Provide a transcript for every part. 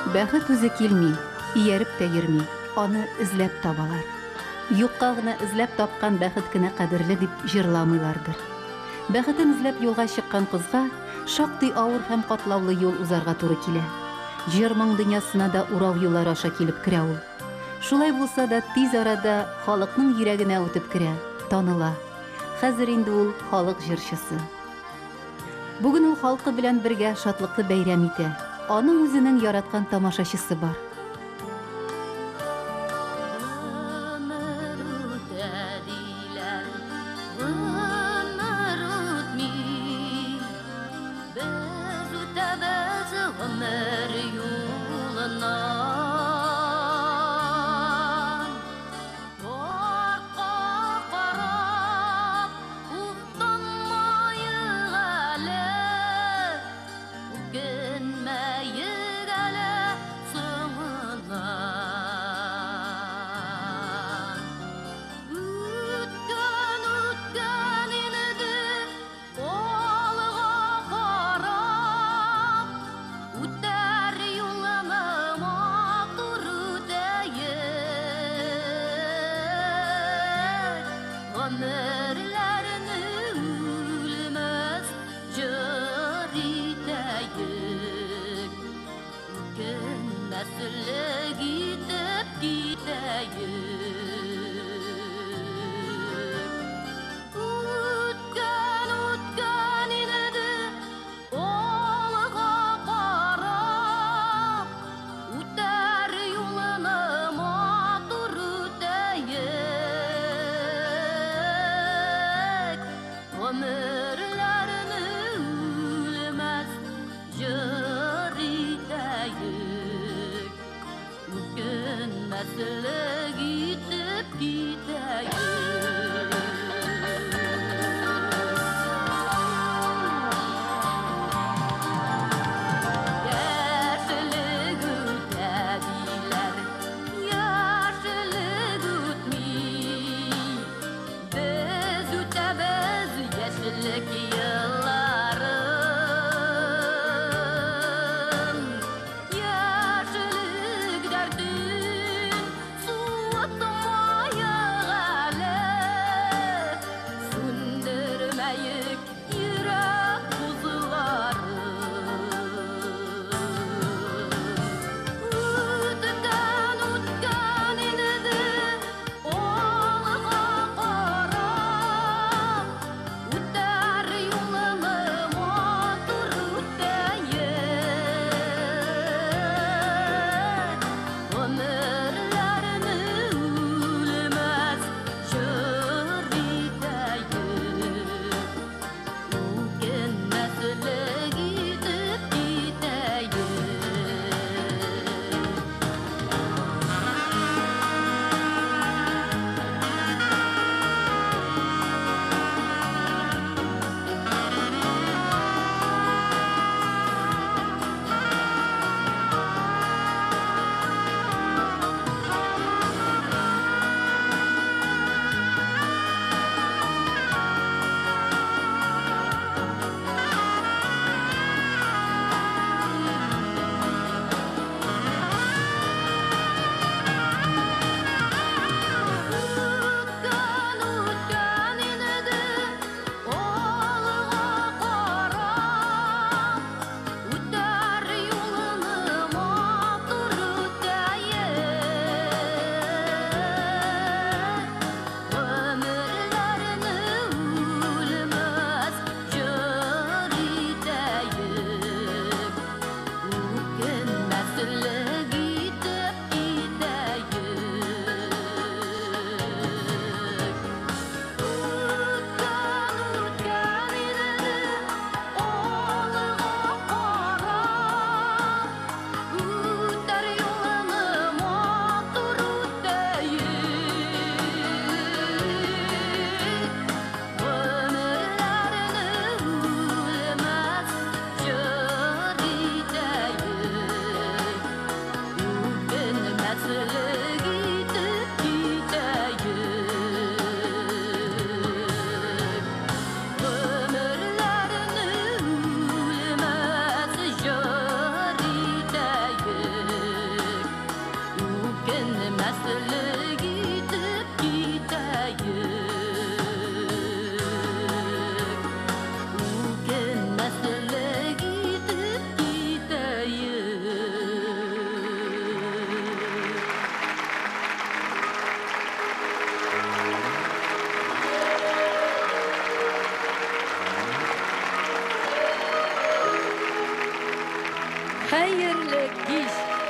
Бәхет үзе килми, ияреп тә йөрми, аны эзләп табалар. Юкка гына эзләп тапкан бәхет кенә кадерле дип җырламыйлардыр. Бәхетен эзләп юлга чыккан кызга шактый авыр һәм катлаулы юл узарга туры килә. Җыр-моң дөньясына да урау юллар аша килеп керә ул. Шулай булса да тиз арада халыкның йөрәгенә үтеп керә, таныла. Хәзер инде ул халык җырчысы. Бүген ул халкы белән бергә шатлыклы бәйрәм итә. Аның үзенең яраткан тамашачысы бар.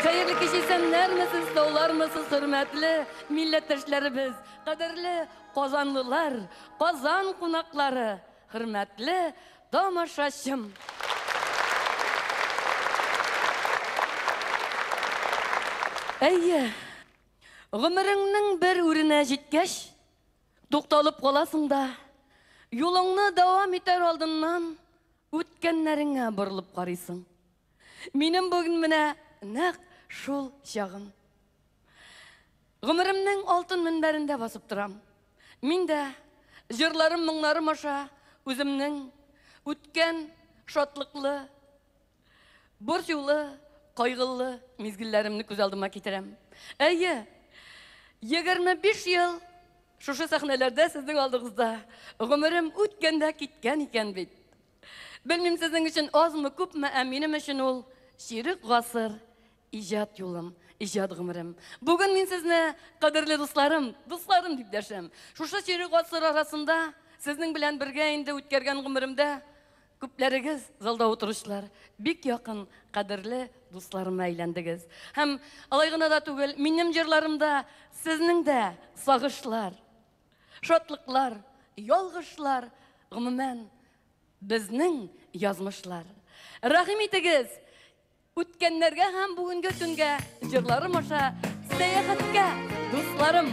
Hayırlı kış isimler misiniz, dağlar mısınız, hürmetli milletleşlerimiz, kadirli Kozanlılar, Kozan konakları, hürmetli tamaşaçım. Ömrünün bir ürüne jetkech, to'xtalib qolasың da, yolunu devam eder aldından, o'tganlaringga burilib qaraysan. Menim bugün mine naq şol şağım. Ömrümnün altın minberinde basıp duram. Min de jırlarım, mыңlarım aşa özümnün o'tgan şatlıklı, borçulu, kaygılı mezgillerimni көз алдыма кетirem. 25 yıl şuşu sahnelerde sizin aldığınızda ömrüm o'tganda ketgan ekan bit. Bilmem sizin için az mı köp mü, eminim için ol şirik gasır, ijat yolum, ijat ömrüm. Bugün men sizni kadirli dostlarım dep dersem. Şuşu şirik gasır arasında sizning bilen birge endi o'tkergan ömrümde köplerigiz zalda oturuşlar, bik yakın, kadirli dostlarıma aylandınız. Hem alaygına da tugul, menim jırlarımda sizning de sağışlar, şatlıklar, yolgışlar, gümümen bizning yazmışlar. Rahim etigiz, o'tganlarga ham bugungi tunga jırlarım aşa sayohatga dostlarım.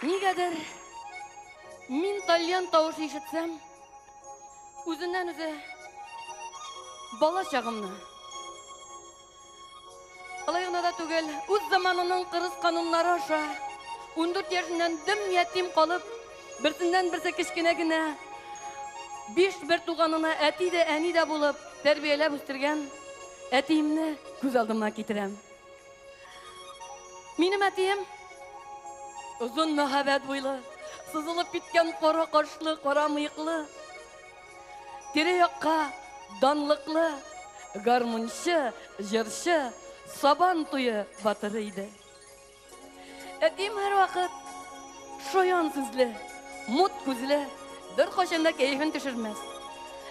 Nigadir min talyan tavuş işitsem, özünden öze bala çağımını. Alayına da tügel, öz zamanının kırız kanunları aşağı, 14 yaşından dim yetim kalıp, Бірсінен бірсі кішкене генә, биш бір туғанына әти де, әни де болып, тәрбиелеп үстірген әтиімні күз алдыма кетірем. Минем әтиім ұзын мәхәббәт бойлы, сызылып кеткен қара қашлы, қара мыйықлы, тирә-якка данлыклы, гармунчы, жырчы, сабан туйы батыры иде. Әтиім һәр вакыт шаян сүзле, мут күзле, бер кашанда кәйфен төшермәс.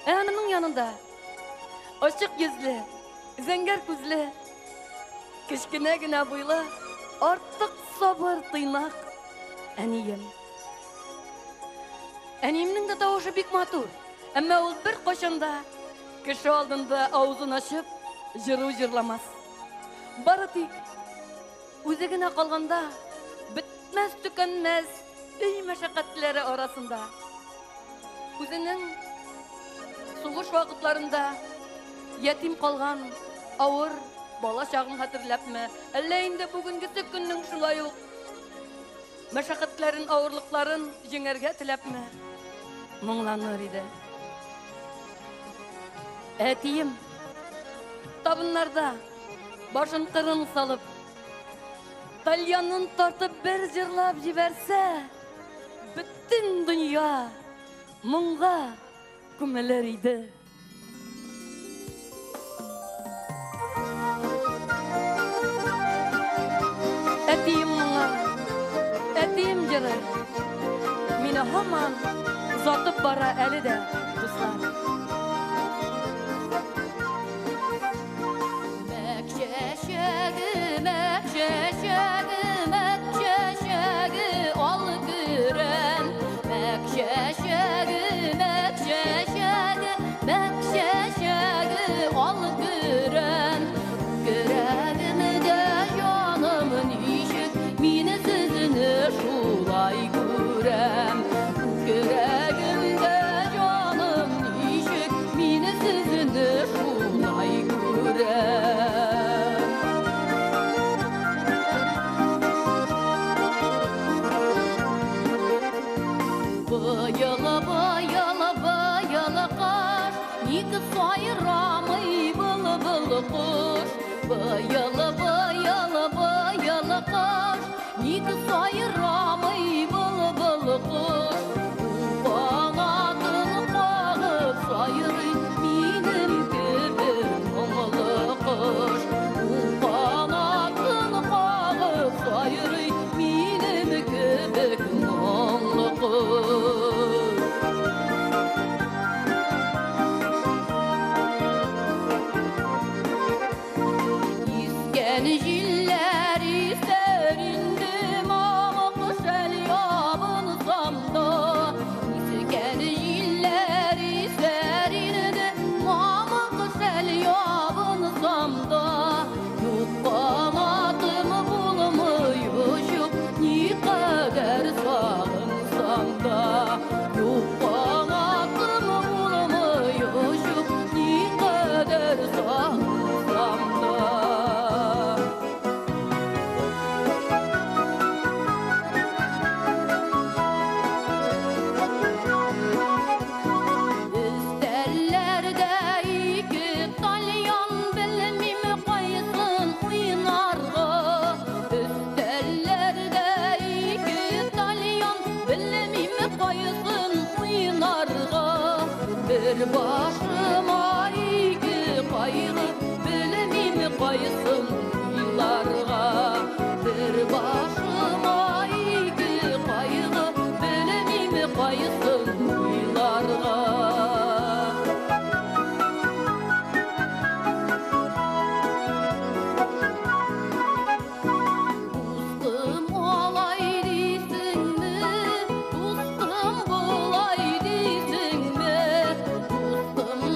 Әнемнең янында ачык йөзле, зәңгәр күзле, кечкенә генә буйлы, артык сабыр тыйнак әнием. Әниемнең дә тавышы бик матур, әмма ул бер кашанда кеше алдында авызын ачып, җыру җырламас. Бары тик үзе генә калганда, бетмәс төкәнмәс өй мәшәкатьләре арасында. Үзенең сугыш вакытларында ятим калган авыр бала чагын хәтерләпме, әллә инде бүгенге көннең шулай ук мәшәкатьләрен, авырлыкларын җиңәргә теләпме, моңланыр иде. Әтием табыннарда башын кырын салып, тальянын тартып бер җырлап җибәрсә, бөтен дөнья моңга күмелер иде. Әтием моңа, әтием җыры, мине һаман озатып бара әле дә, дуслар. Bayala bayala bayala kaş, nik sayıramay bılı bılı kuş. Kanatını bağıp sayırı minim gibi mamalı kuş. Kanatını bağıp sayırı minim gibi mamalı kuş. Jilleri serindim ama kuş el yabınsam da. İsken jilleri serindim ama kuş el yabınsam da. Yok kanatımı bulmuşum, ne kadar sağınsam da. Yok kanatımı bulmuşum, ne kadar sağınsam da. Bir başıma iki kaygı, bilmem kaysın yıllarga. Bir başıma iki kaygı, bilmem kaysın yıllarga. Dostum olay değilsin mi? Dostum bulay değilsin mi? Dostum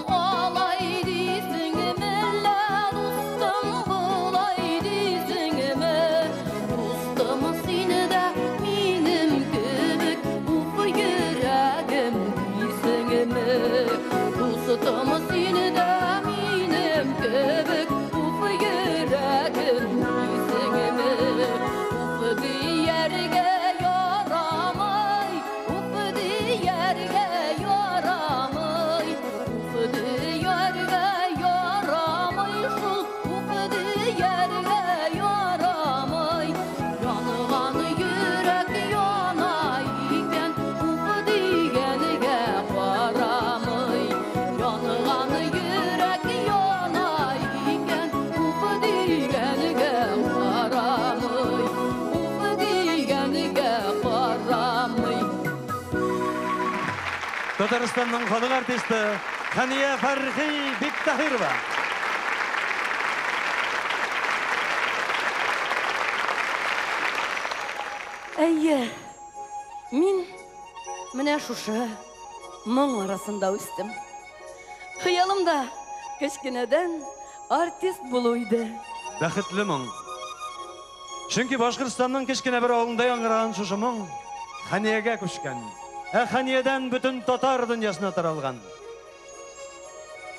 Татарстанның халық артисті Хания Фархи Биктахирова. Әйе, мин менә шушы моң арасында үстем. Хыялымда кечкенәдән артист булу иде. Бәхетле моң. Чөнки Башкортстанның кечкенә бер авылында яңгыраган шушы моң Ханиягә күчкән. Ханиядән бөтен татар дөньясына таралган.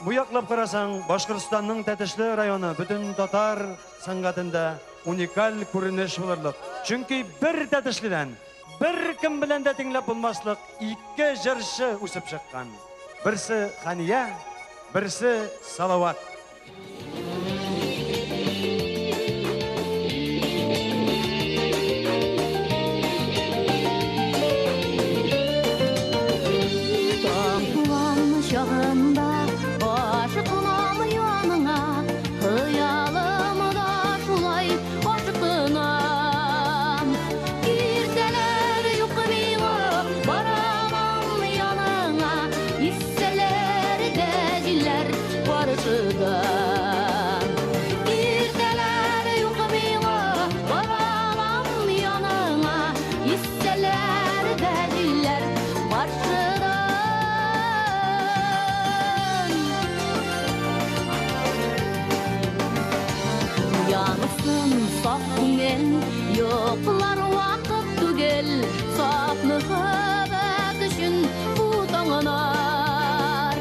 Бу яклап карасаң, Башкортстанның Тәтешле районы бөтен татар сәнгатендә уникаль күренеш булырлык. Чөнки бер Тәтешледән бер кем белән дә тиңләп булмаслык ике җырчы үсеп чыккан. Берсе Хания, берсе Салават. Yoklar vakit tügel, saplı haber düşün utanınar.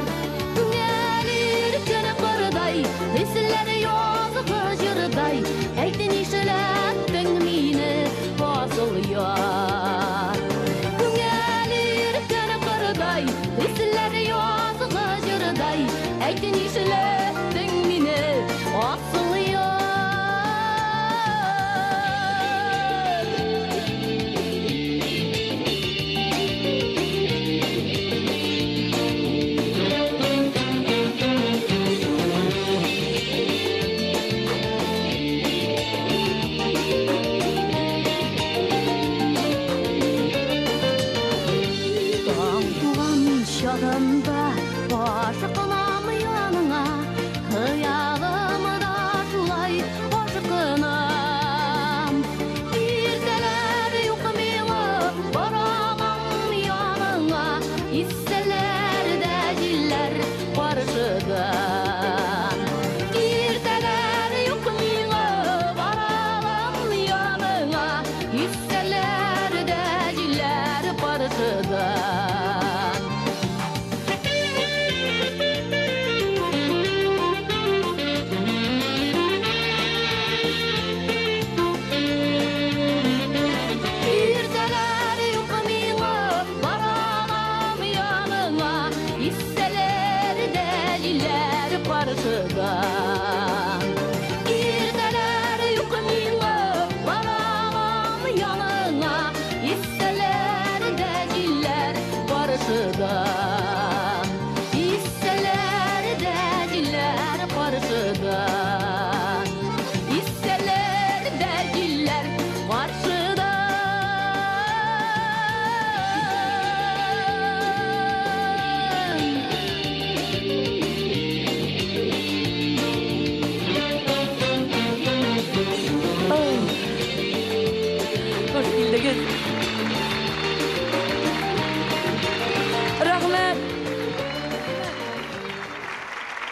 Gelir kene kırday, hisleri yazık jırday, eytin işlettin mini basılıyor. Gelir kene kırday, hisleri yazık jırday, eytin işlettin mini basılıyor.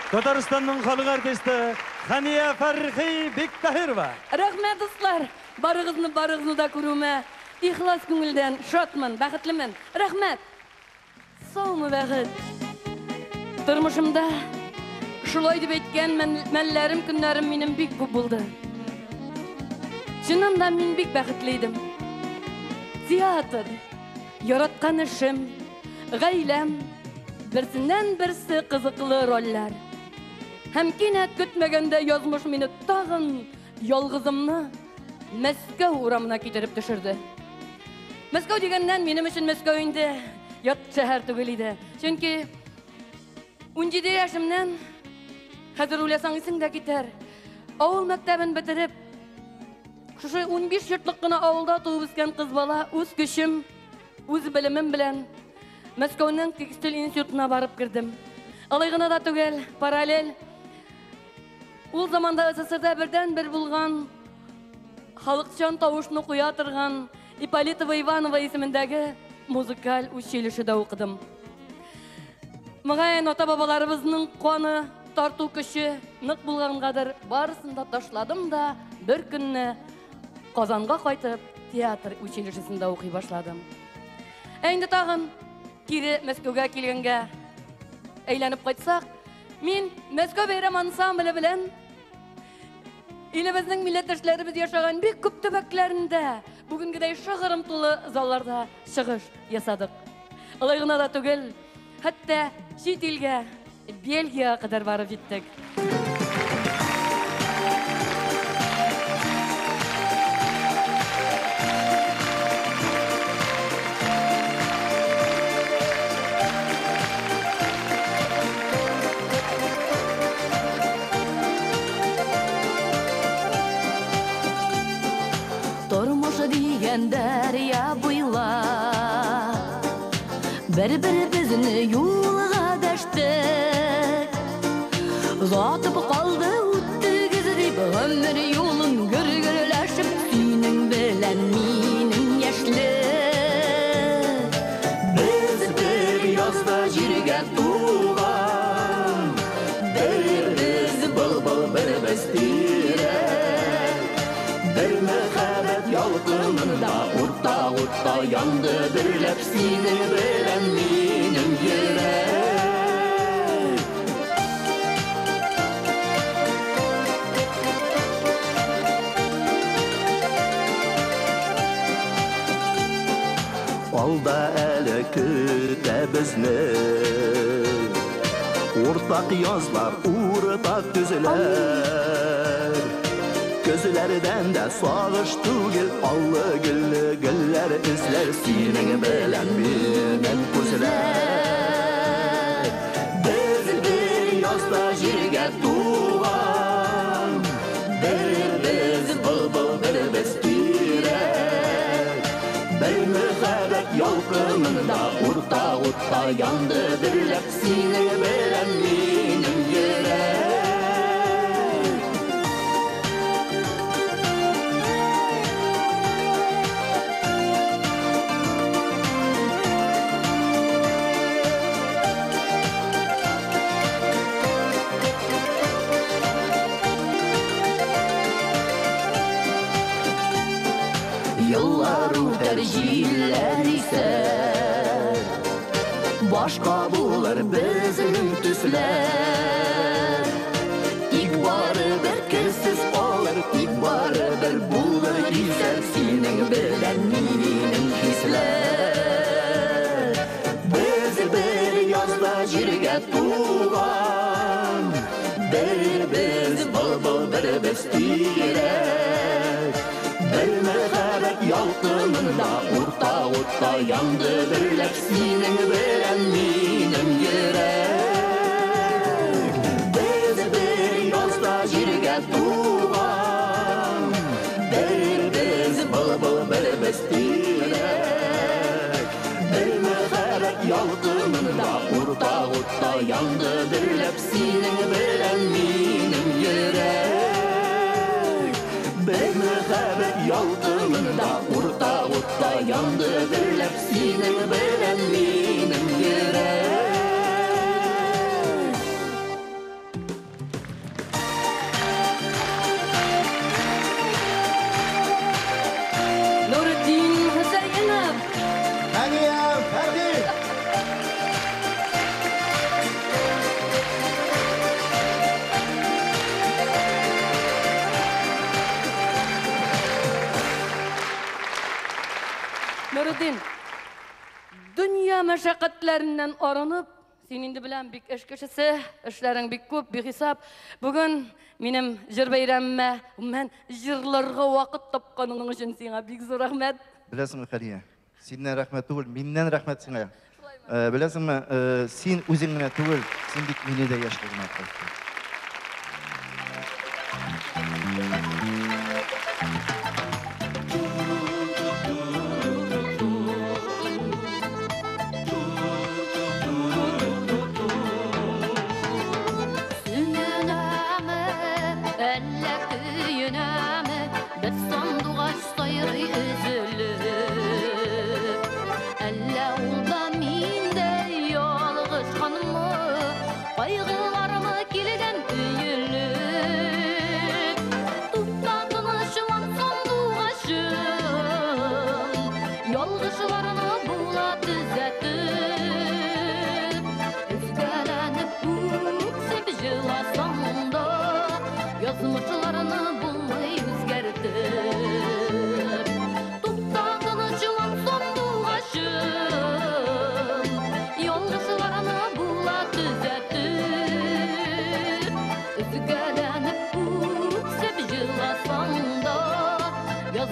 Татарстанның халық артисті Хания Фархи Биктахирова. Рәхмәт дуслар, барыгызны да күрүмә. Ихлас күңелдән шатмын, бәхетлемен. Рәхмәт. Саумы бәхет. Тормышымда шулай дип әйткән мәлләрем, көннәрем минем бик күп булды. Чынында мин бик бәхетле идем. Театр, яраткан эшем, гаиләм, берсеннән берсе кызыклы рольләр. Һәм кинәт көтмәгәндә язмыш мине тагын ялгызымны Мәскәү урамына китереп төшерде. Мәскәү дигәннән минем өчен Мәскәү инде ят шәһәр түгел иде. Чөнки 17 яшымнан хәзер уйласаң исеңдә китәр. Авыл мәктәбен бетереп, шушы 15 йортлык кына авылда туып үскән кыз бала үз көчем, үз белемем белән Мәскәүнең текстиль институтына барып кірдім. Алай гына да түгел, параллель. Ул заманда СССРда бердән бер булган халыкчан тавышны куя торган Ипполитова Иванова исемендәге музыкаль училищеда укыдым. Мөгаен ата-бабаларыбызның каны тарту көче нык булгангадыр, барысын да ташладым да бер көнне Казанга кайтып театр училищесында укый башладым. Инде тагын кире Мәскәүгә килгәнгә әйләнеп кайтсак, мин Мәскәү бәйрәм ансамбле белән илебезнең милләттәшләребез яшаган бик күп төбәкләрендә бүгенгедәй шыгырым тулы залларда чыгыш ясадык. Алай гына да түгел, хәтта чит илгә, Бельгияга кадәр барып җиттек. Тормыш дигән дәрья буйлап бер-беребезне юлга дәштек. Затып калды үттегез дип гомер юлын гөр-гөрләшеп, синең белән минең яшьлек. Без бер язда җиргә туган, бер-без былбыл, бер-без тирәк. Бер мәхәббәт ялкынында урта-урта янды берләп синең белән минең йөрәк. Алда әле көтә безне уртак язлар, уртак көзләр. Gözlerden de sağış түгел, аллы гүлле гүлләр эзләр синең белән минем күзләр. Без бер язда җиргә туган, бер-без былбыл, бер-без тирәк. Бер мәхәббәт ялкынында урта-урта янды берләп синең белән минем йөрәк. Yıllar üter jiller ise başka bulur bizim tüsler. İlk barı bir kersiz olur, ilk barı bir bulur güzel senin bilen minim hisler. Biz bir yazda jirge tuğan, bir-biz bıl-bıl, bir-biz tirek. Bir мәхәббәт ялкынында урта-урта янды берләп синең белән минем йөрәк. Без бер язда җиргә туган, бер-без былбыл, бер-без тирәк. Bir мәхәббәт ялкынында урта-урта янды берләп синең белән минем йөрәк. Bir мәхәббәт ялкынында урта-урта янды берләп синең белән минем йөрәк. Нуриддин Хусаинов. Әниям, Фәрди! Нуриддин, dünya мәшәкатьләреннән арынып, син инде белән бик эш кешесе, эшләрең бик күп, бихисап. Бүген минем җыр бәйрәмемә мен җырларга вакыт тапканың өчен сиңа бик зур рәхмәт. Беләсеңме, Хәлия? Синнән рәхмәт түгел, миннән рәхмәт сиңа. Беләсеңме, син үзең генә түгел, син бик мине дә яшьлегемә кайттың.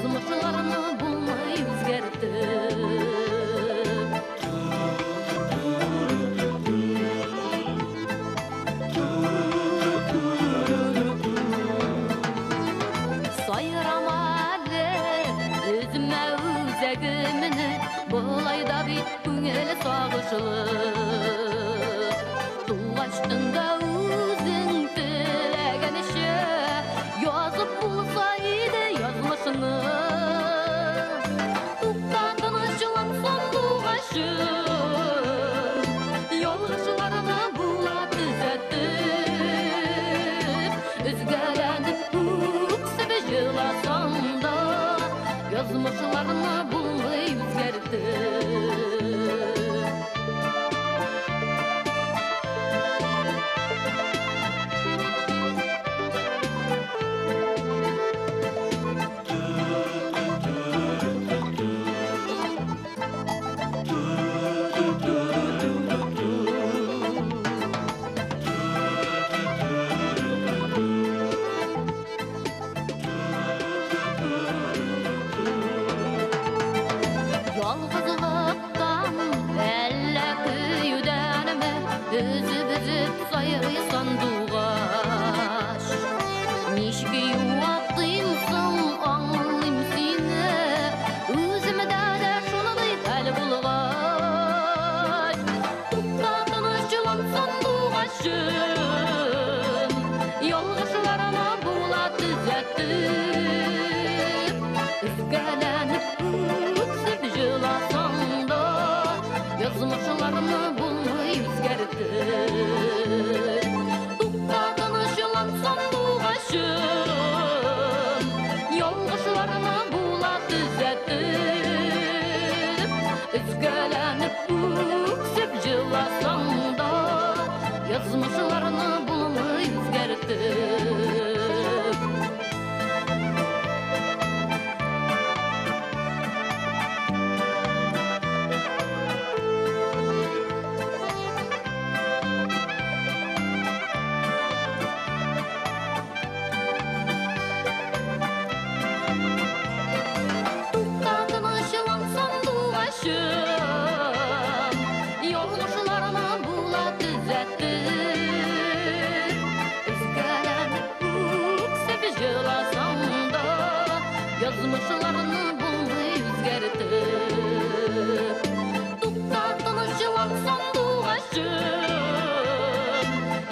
yazmışlarını bulmayı özgertip. Sayıramadı özüme özegimini, bulayda bit güngeli sağışılıp. Tulaştında özün tilegen işi, yazıp bulsaydı yazmışını. Tuktatın ışılan sonluğ aşım, yolğışlarını bula düzeltip. Özgelenip öksüp jılasam da, yazmışlarını bulmayı özgertip. Yalğızlıktan elle kıyudenime, üzüp sayırı sanduğaş. Nişki yuvaktımsın anlayım seni, özüme de şunu deyip el bulgaş. Tuktatın ışılan sanduğaşım, yolğışlarına bula düzeltip. Üzgelenip öksüp jılasam da, yazmışlarını bulmayı özgertip. Tuktatın ışılan sanduğaşım, yolğışlarını bula düzeltip. Üzgelenip öksüp jılasam da, yazmışlarını bulmayı özgertip. Tuktatın ışılan sanduğaşım, yolğuşlarına bula düzeltip. Üzgelenip öksüp jılasam da, yazmışlarını bulmayı özgertip. Tuktatın ışılan sanduğaşım,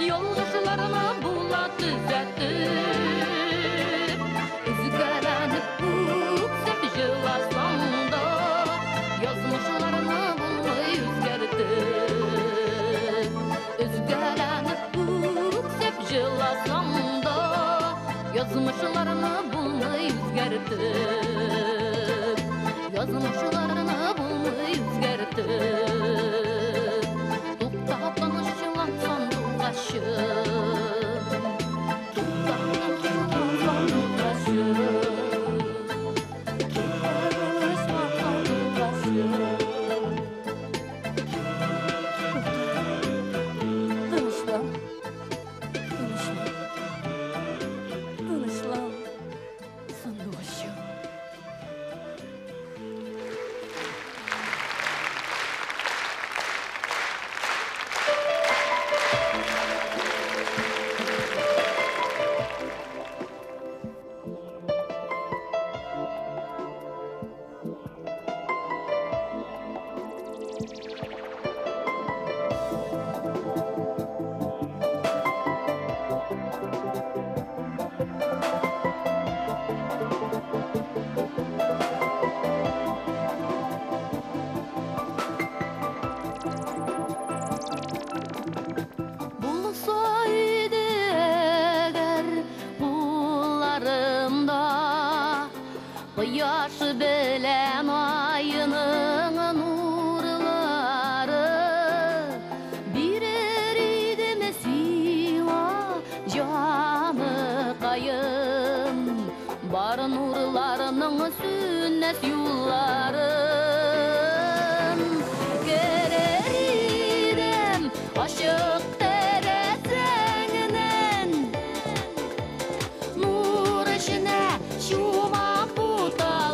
yolğuşlarına bula düzeltip. Üzgelenip öksüp jılasam da, yazmışlarını bulmayı özgertip. Üzgelenip öksüp jılasam da, yazmışlarını bulmayı özgertip. Yazmışlarını bulmayı özgertip. Tuktatın ışılan sanduğaşım, tuktatın ışılan sanduğaşım. Tınışlan, tınışlan, tınışlan, sanduğaşım. Bulsaydı eğer bullarımda, quyosh bilan ayının nurlari, birer idim siva jami qayım, bar nurlarının sünnet yolların. Gerer idim aşık terezenginen, nur işine şuma putal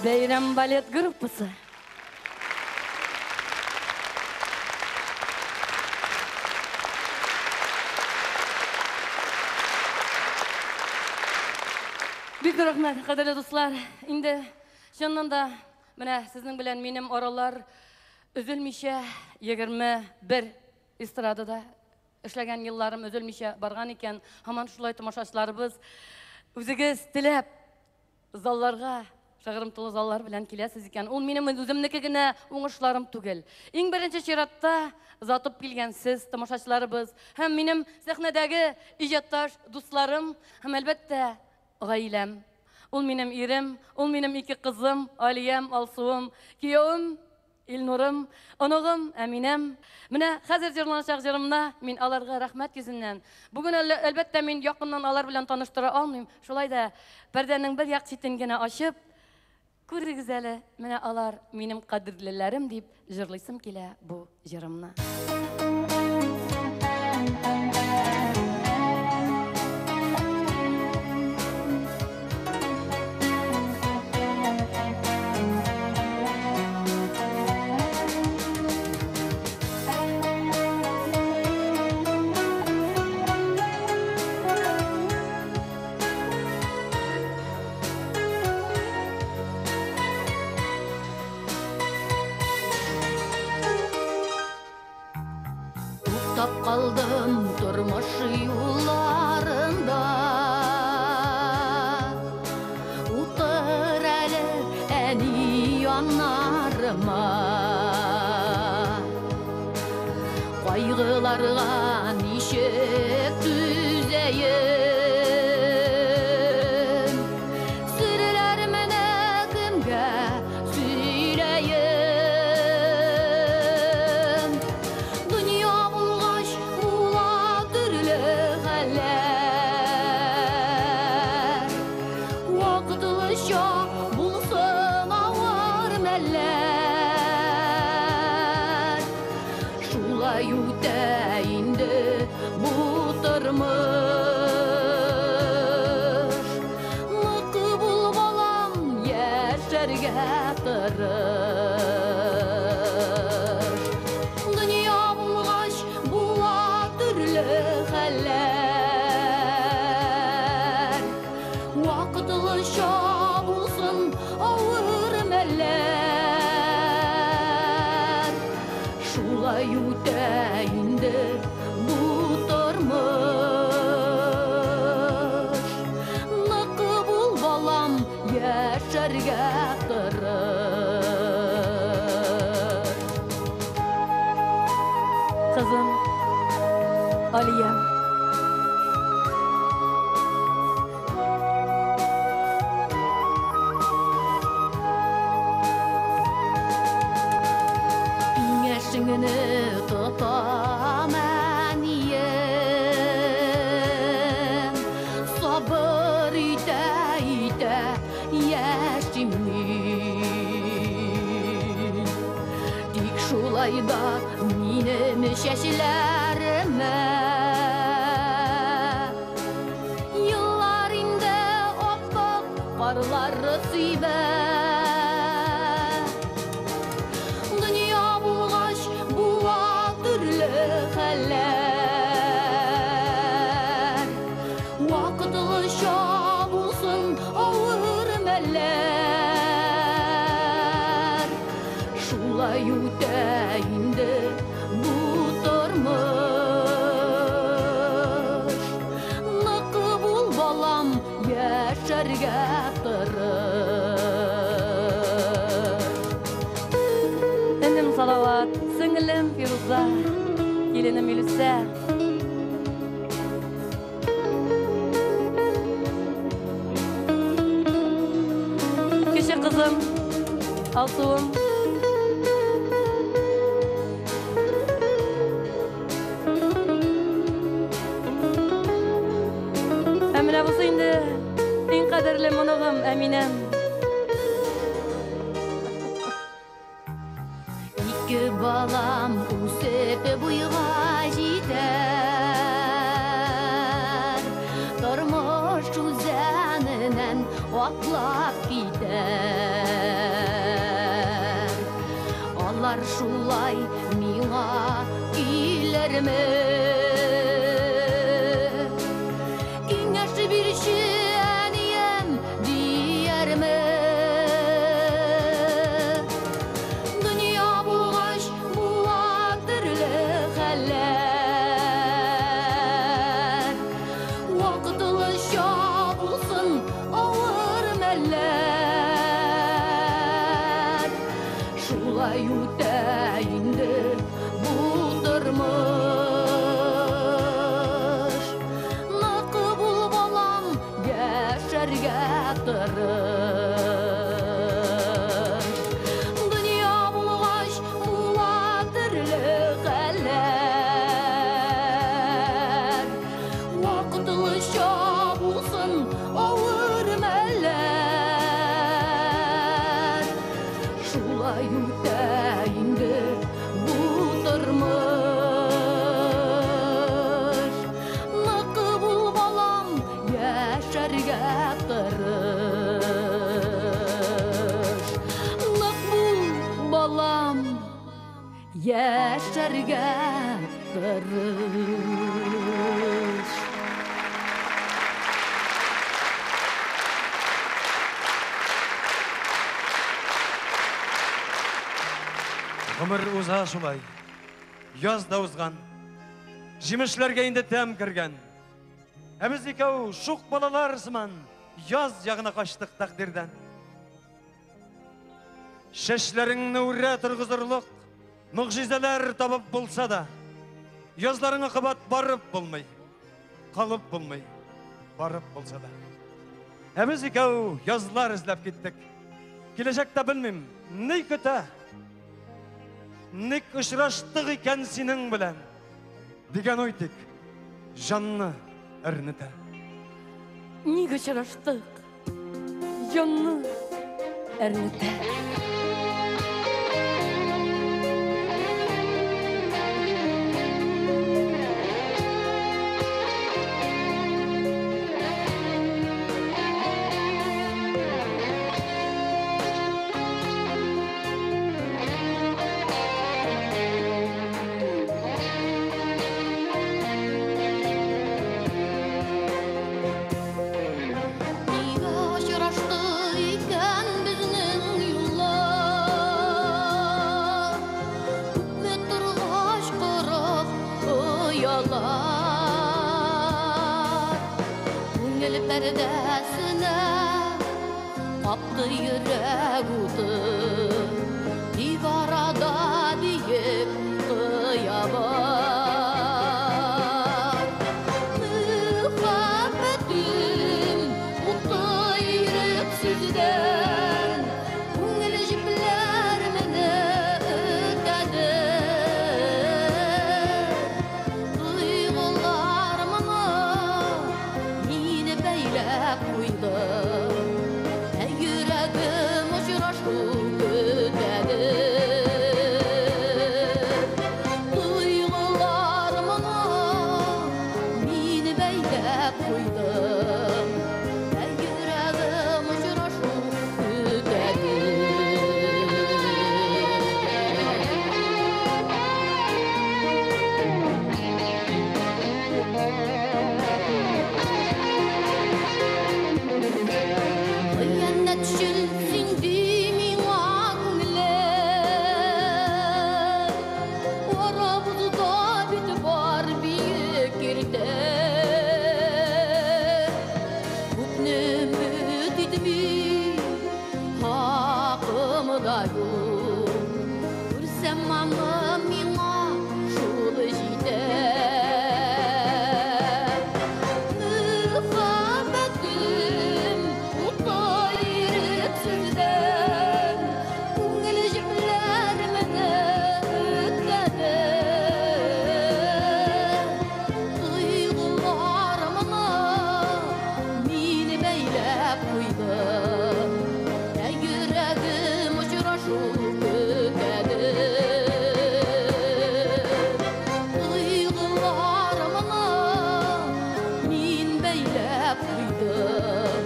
Бәйрәм балет группасы. Бик рәхмәт, кадерле дуслар. Инде чыннан да менә сезнең белән минем аралар өзелмичә 21 эстрадада эшләгән елларым өзелмичә барган икән. Һаман шулай тамашачыларыбыз үзегез теләп залларга, шагырымтылы заллар белән киләсез икән. Ул минем үземнеке генә уңышларым түгел. Иң беренче чиратта затып килгән сез тамашачыларыбыз һәм минем сәхнәдәге иҗатташ дусларым һәм әлбәттә гаиләм. Ул минем ирем, ул минем ике кызым, Алиям, Алсуым, киявым, Илнурым, оногым, Әминәм. Менә хәзер җырланачак җырымна мин аларга рәхмәт йөзеннән. Бүген әлбәттә мин якыннан алар белән таныштыра алмыйм. Шулай да пәрдәнең бер як читен генә ачып, күрегез әле, менә алар минем кадерлеләрем дип җырлыйсым килә бу җырымны. Kaldım durmuş yollarında Utur eli eni yanlarıma Kaygılarla nişek düzeyim Sürülermene kimge söyleyim Dünya bulgaç bula türlü haller Vakıtlıca bulsun ağır meller Şulay üteyinde bu tırmış Mıkı bul balam yeşerge tırış Dünya bulgaç bula türlü haller Vakıtlıca bulsun ağır meller Şulay üteyinde bu tırmış Mıkı bul balam yeşerge tırış Kızım Aliyem. Yaşını tutam eniyem Sabır ite ite yaşımın Dik şulayda minim şeşilerime Yıllar inde optok parları sıybe Dünya bulgaç bula türlü haller Vakıtlıca bulsun ağır meller Şulay üteyinde bu tırmış Nıkı bul balam yeşerge tırış Энем салават, сіңілім Фируза, келінім Илүсә. Кеше қызым, Алсуым. Әмінә бұсы инде, ең қадірлі мұнығым, Әминәм. İki balam usep buyga gider Durmuş üzerinden otlap gider шулай миңа килерме? Киңәш бирче әнием диерме? Дөнья булгач була төрле хәлләр. Вакытлыча булсын авыр мәлләр. Шулай үтә инде бу тормыш. Нык бул балам, яшәргә тырыш. Дөнья булгач була төрле хәлләр. Вакытлыча булсын авыр мәлләр. Шулай үтә инде бу тормыш. Нык бул балам, яшәргә тырыш. Нык бул балам, яшәргә тырыш. Гомер уза шулай. Яз да узган. Җимешләргә инде тәм кергән. Ә без икәү шук балалар сыман яз ягына качтык тәкъдирдән. Шәчләреңне үрә торгызырлык мөгъҗизаләр табып булса да, язларыңа кыбат барып булмый, калып булмый, барып булса да. Ә без икәү язлар эзләп киттек. Киләчәктә белмим, ни көтә? Ник очраштык икән синең белән? Дигән уй тик җанны әрнетә. Ник очраштык? Җанны әрнетә. Нигә очрашты икән безнең юллар? Күпме торгач кырык оялар. Күңел пәрдәсенә капты йөрәк уты. Тик арада биек кыя бар. Мөхәббәтем уты ирексездән, күңел җепләр менә үтәде. Тойгылар моны мине бәйләп куйды. Ә йөрәгем очрашу көтәде. Тойгылар моны мине бәйләп куйды. Ә йөрәгем очрашу көтәде. Хыянәтчел синди миңа күңелем. Арабызда бит бар биек иртә. Күпне өмет итми, хакымда юк. Күрсәм аны миңа шул җитәр. Мөхәббәтем уты ирексездән, күңел җепләр менә үтәде. Тойгылар моны мине бәйләп куйды. Ә йөрәгем очрашу көтәде. Тойгылар моны мин бәйләп куйдым.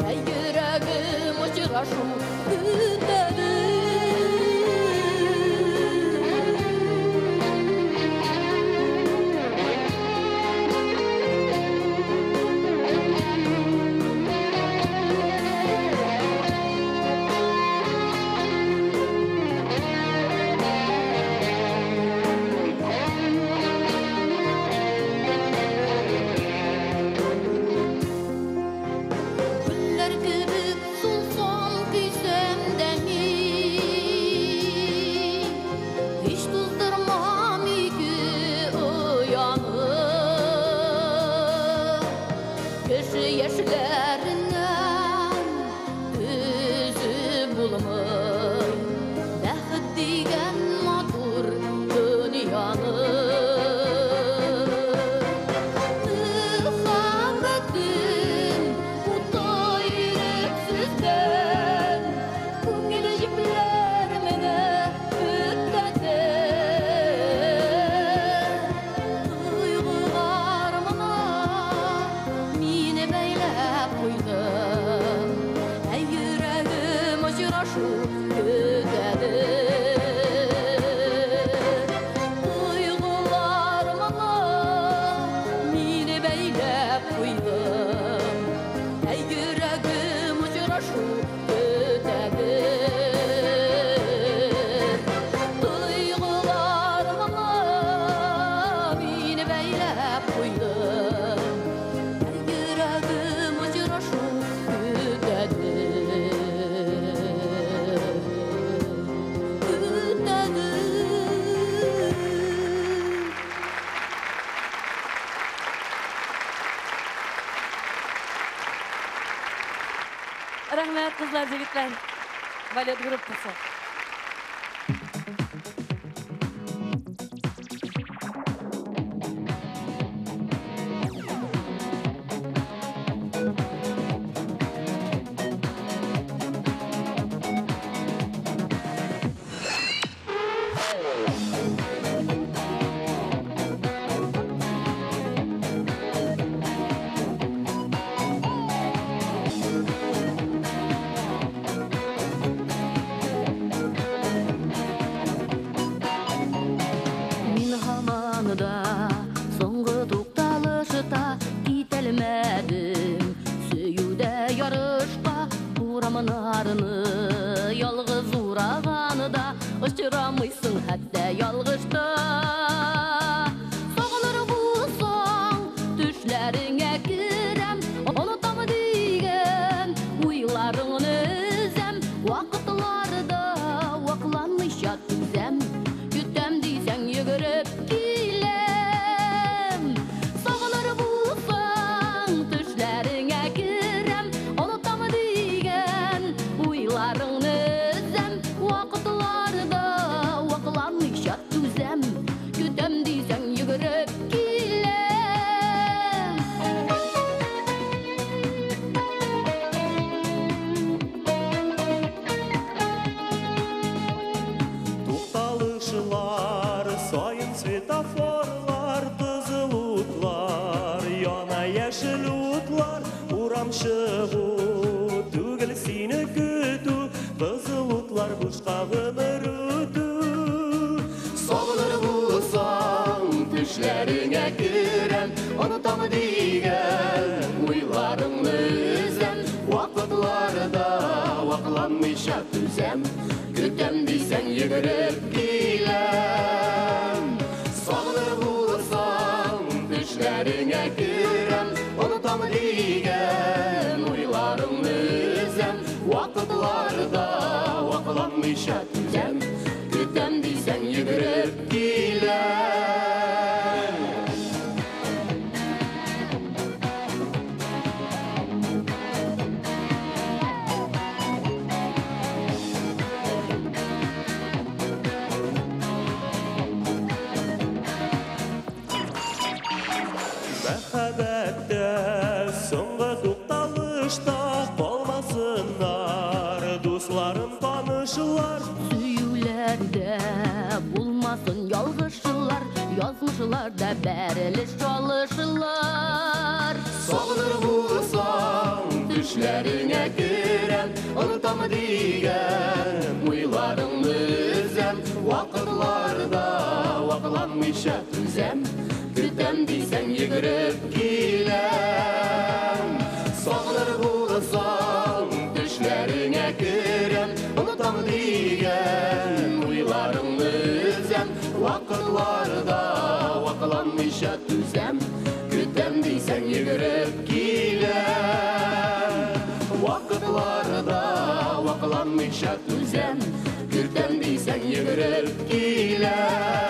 Ә йөрәгем очрашу көтәде. Gözlerinden üzü bulmay Bäxit digen matur dünyany Muhabbetin utay yüreksizden Köngül jipler mene üttedi Duygular mana meni beylep koydu Ey yüreğim ajraşu kötedi Duygular mana meni beylep koydu Ey yüreğim ajraşu kötedi Duygular mana meni beylep koydu Yüreğim ajraşu kötedi Rahmet kızlar, jigitler. Balet gruppası. Min hamanıda soňgy tuqtalyşyta gitelmedim Söýüde yarışqa uramın arını Yalğız uraganıda uçuramysyň hatda yalğışda Soňlar bulsaň düşleriňe kirem Unutam digen uylaryňy özem Wagtlarda waklanmyşa tüzem Gütem diýsen ýügürüp kilem Soňlar bulsaň düşleriňe kirem Unutam digen uylaryňy özem Wagtlarda waklanmyşa tüzem Gütem diýsen ýügürüp kilem Тукталышылар, сайын светофорлар, кызыл утлар, яна яшел утлар, урам чыгу, түгел сине күтү, кызыл утлар бушка гомер өтү. Soğulur bulsam düşlerine girem Unutam digen uylarımı üzem Vakıtlarda vaklanmışa tüzem Gütem diysen yıgırıp gilem Soğulur bulsam düşlerine girem Unutam digen uylarımı üzem Vakıtlarda vaklanmışa tüzem Gütem diysen yıgırıp gilem Мәхәббәттә соңгы тукталышта калмасыннар дусларым танышлар Süýülerde bulmasın yalgışçılar Yazmışlarda beriliş çalışırlar Soğulur bulsam düşlerine girem Unutam digen uylarımı üzem Vakıtlarda vaklanmışa tüzem Gütem diysen yıgırıp gilem Soğulur bulsam düşlerine girem Unutam digen uylarımı üzem Vakıtlarda vaklanmışa tüzem Gütem diysen yıgırıp gilem Vakıtlarda vaklanmışa tüzem Gütem diysen yıgırıp gilem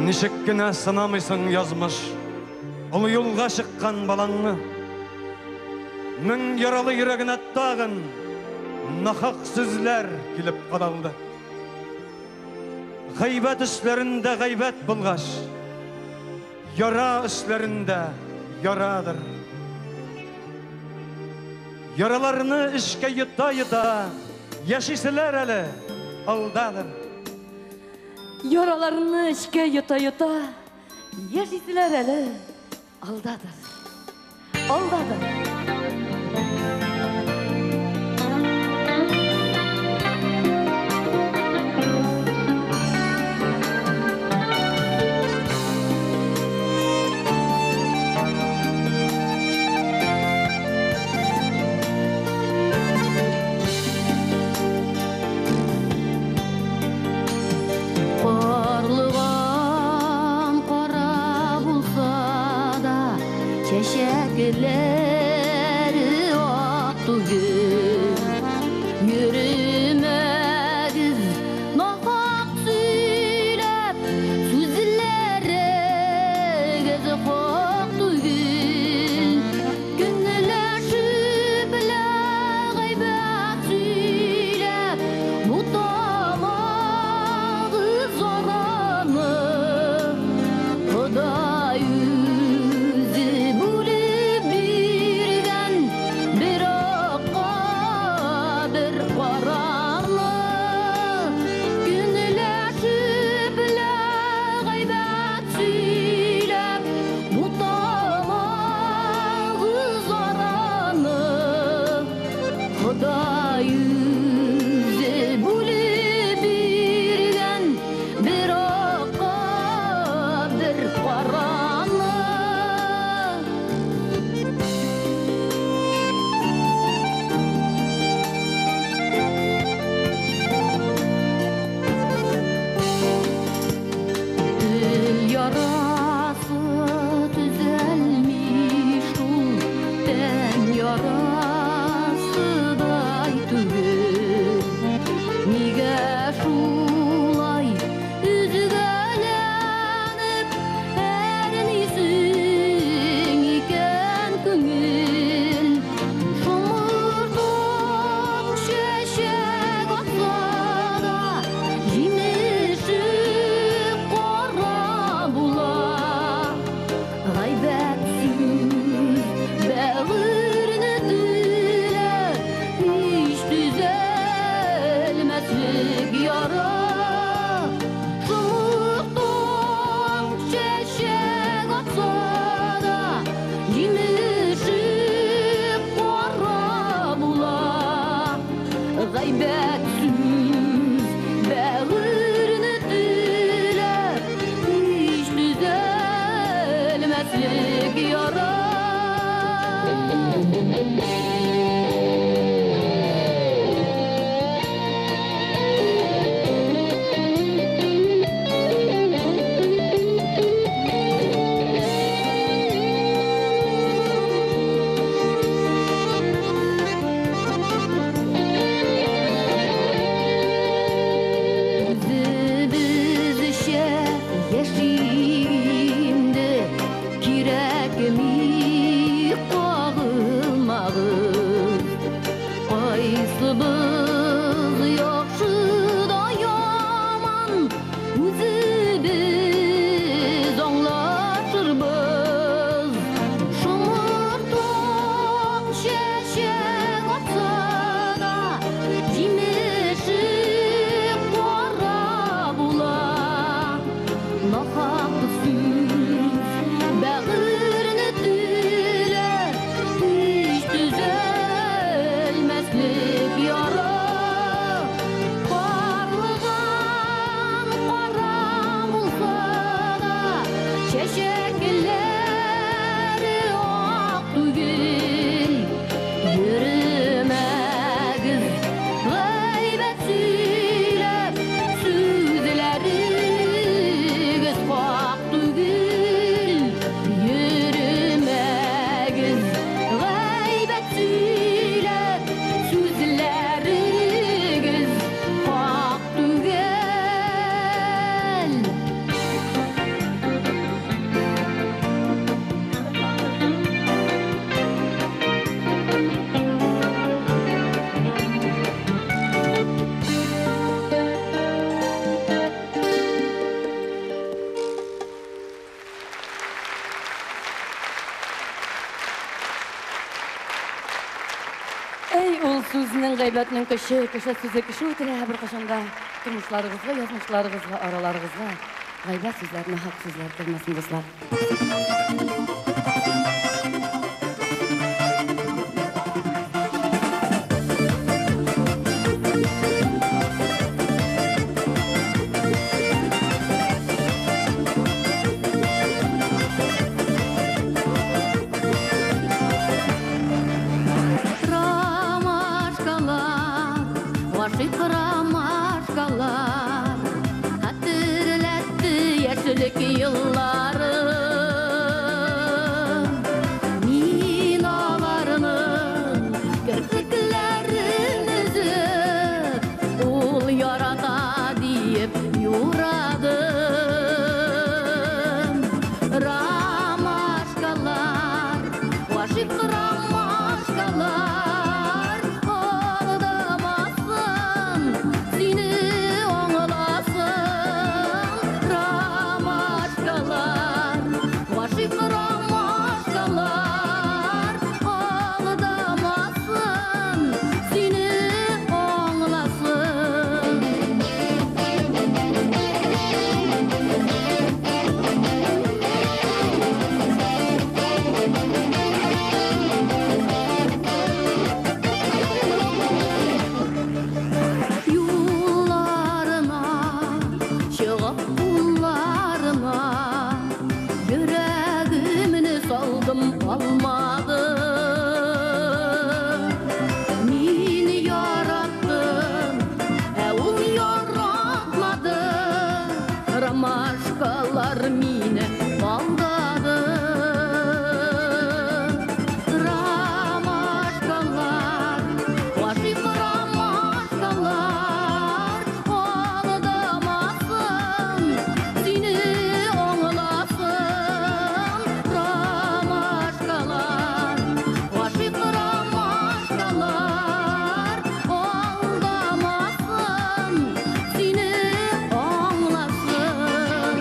Ничек кенә сынамыйсың язмыш, олы юлга чыккан балаңны. Мең яралы йөрәгенә тагын нахак сүзләр килеп кадалды. Гайбәт эшләрендә гайбәт булгач, яра эшләрендә ярадыр. Яраларны эшкә йота-йота, яшиселәр әле алдадыр. Яраларны эшкә йота-йота, яшиселәр әле алдадыр. Алдадыр. Қарлыған қара болса да, шешекілері ақ түгел. Йөрімәгіз нақақ сөйлеп, сөзлеріңіз қақ түгел. Күніләшіп біле ғайбәт сөйлеп, бұтамағы зораны. Құдай өзі бөліп берген бір аққа бір қараны. Күніләшіп біле ғайбәт сөйлеп, бұтамағы зораны. Құдай өзі бөліп берген бір аққа бір қараны. Тіл ярасы түзелмеш шул, тән ярасыдай түгел. Неге шулай үзгәләнеп, әрнисің икән күңел? Шомырдың шәшәк атса да, җимеше қара була. Ғайбәтсіз бәгырне тиле, һич түзәлмәслек яра. Шомырдың шәшәк атса да, җимеше қара була. Ғайбәтсіз бәгырне тиле, һич түзәлмәслек яра. Ey ул сүзнең гайбәтнең көче, кеше сүзе кеше үтерә бер кашанда. Тормышларыгызга, язмышларыгызга, араларыгызга гайбәт сүзләрне, хак сүзләр килмәсен, дуслар. Ромашкалар, ваши ромашкалар, хәтерләтте яшьлек елларын. Мин аларның керфекләрен өзеп, ул ярата диеп юрадым. Ромашкалар, ваши ромашкалар, алдамасын, сине аңласын. Ромашкалар, ваши ромашкалар, алдамасын, сине аңласын. Юлларына чыгып кулларына йөрәгемне салдым, алмады. Мин яраттым, ул яратмады. Ромашкалар мине алдады. Ромашкалар, ваши ромашкалар, алдамасын, сине аңласын. Ромашкалар, ваши ромашкалар, алдамасын, сине аңласын.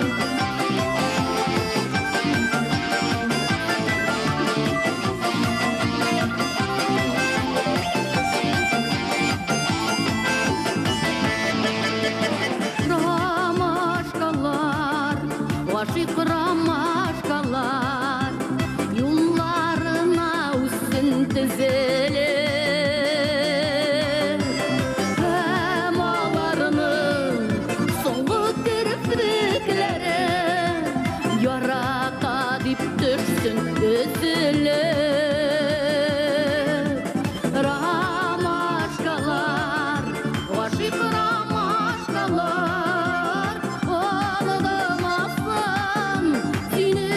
Ромашкалар, ваши ромашкалар, юлларына үссен тезелер. Һәм аларның соңгы керфекләре ярата дип төшсен өзелер. Ромашкалар, ваши ромашкалар, алдамасын, сине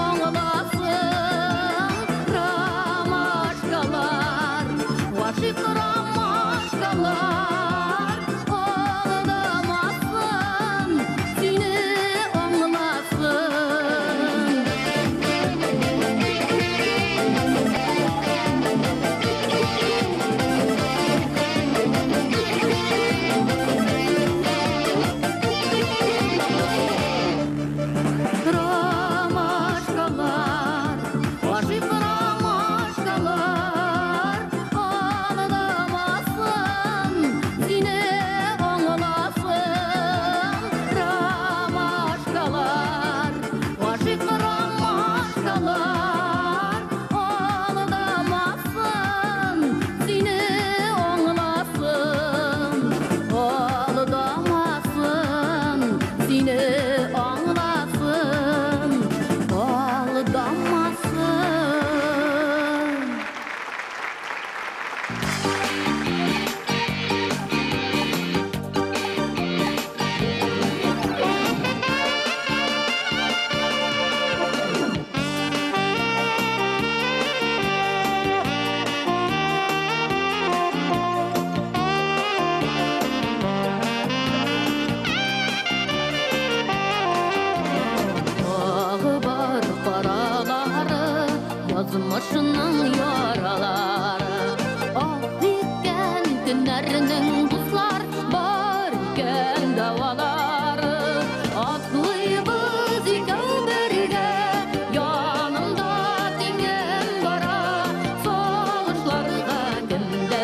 аңласын. Ромашкалар, ваши ромашкалар, алдамасын, сине аңласын. Ромашкалар, ваши ромашкалар, алдамасын, сине аңласын. Ромашкалар, ваши ромашкалар, алдамасын, сине аңласын. Алдамасын, сине аңласын. Алдамасын. Тағы бар қаралары, язмышының яралары. Ақ икән көннәрнең дуслар, бар икән давалары. Атлыйбыз икәү бергә, янымда тиңем бара. Сагышларга кемдә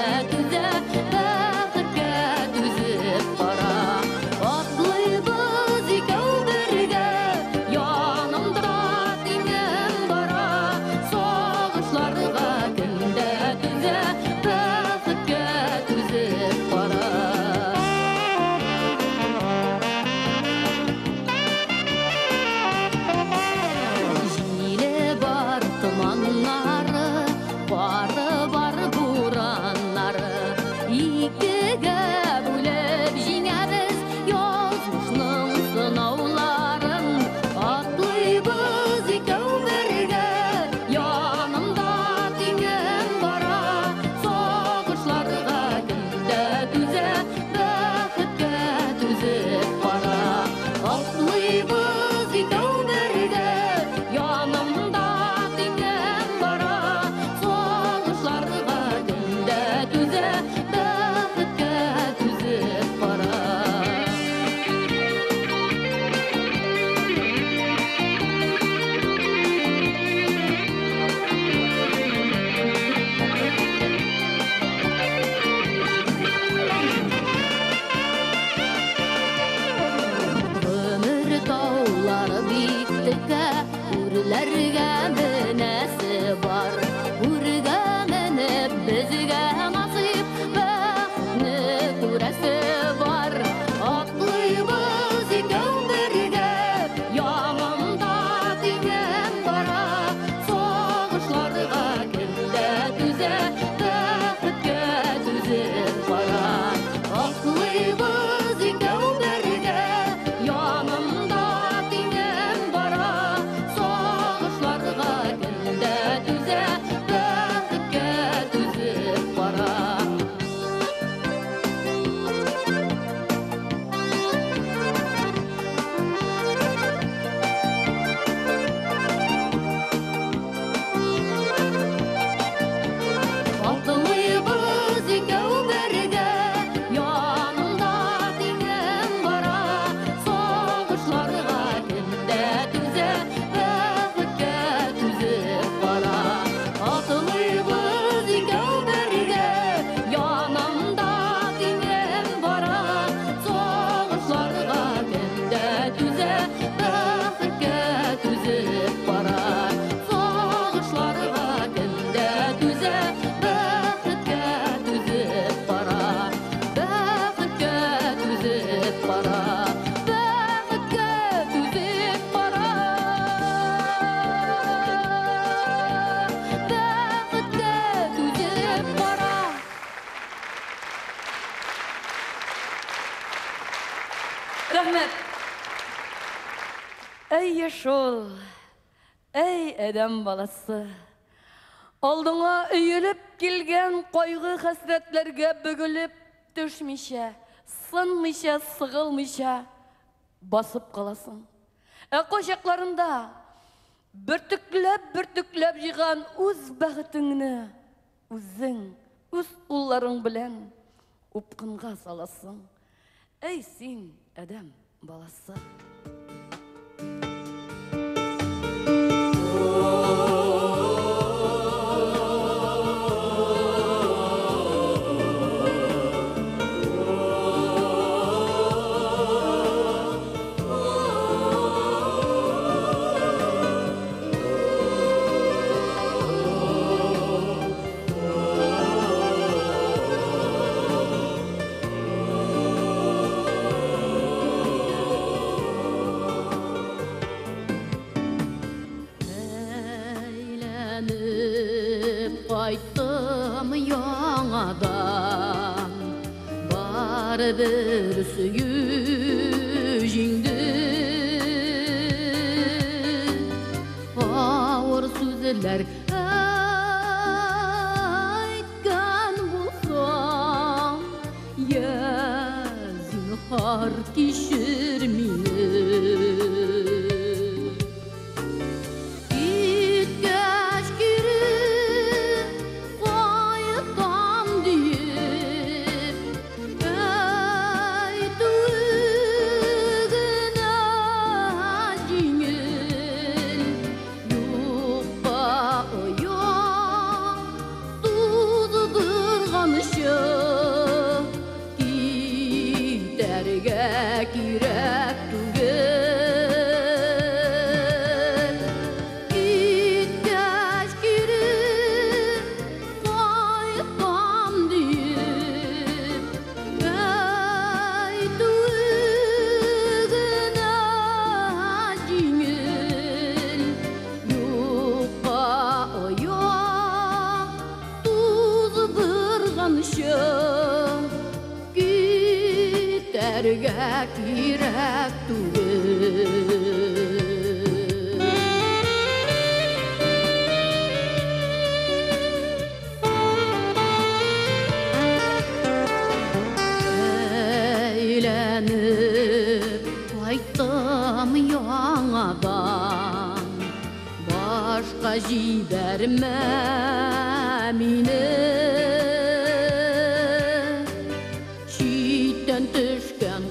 Ey yaşol, ey edem balası. Aldığına üyülüp gelgen koygu hasretlerge bөгülüp düşmüşe, sınmışa, sığılmışa basıp kalasın. Koşaklarında bürtüklep yığan uz bağıtını uzun, uz ulların bilen upkınga salasın. Ey sen edem balası. Qaytdım yanadan Barıdır yüzüngdü Ağır sözler aytgan bulsam Ya zinhar kişir meni Kirek Eylenip qaytdım yanadan Başka jiberme meni Şitten düşken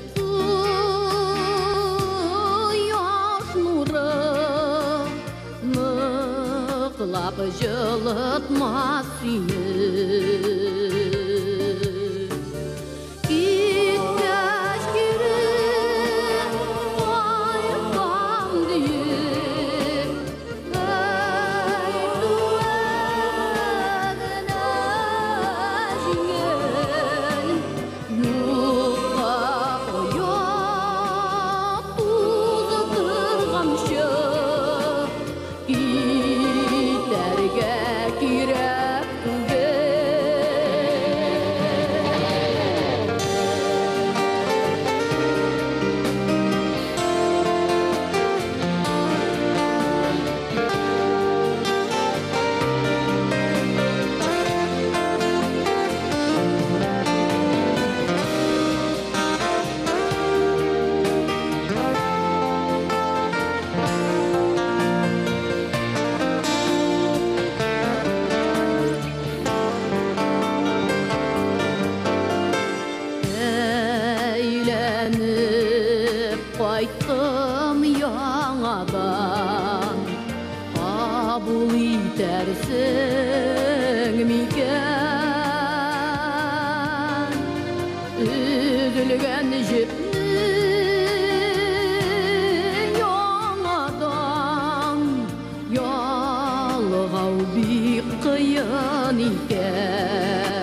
Mıqlap жылытмас сені Кеткәч кире қайтам дейіп Әйтуәгінә жеңел Юққа ұят тузы тұрғаншы Qaytdım yanadan Qabul itersin miken Üzülgen jipni yanadan Yalğau bir qıyın iken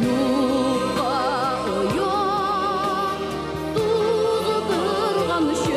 Yuqqa uyan, tuzu qırğanışı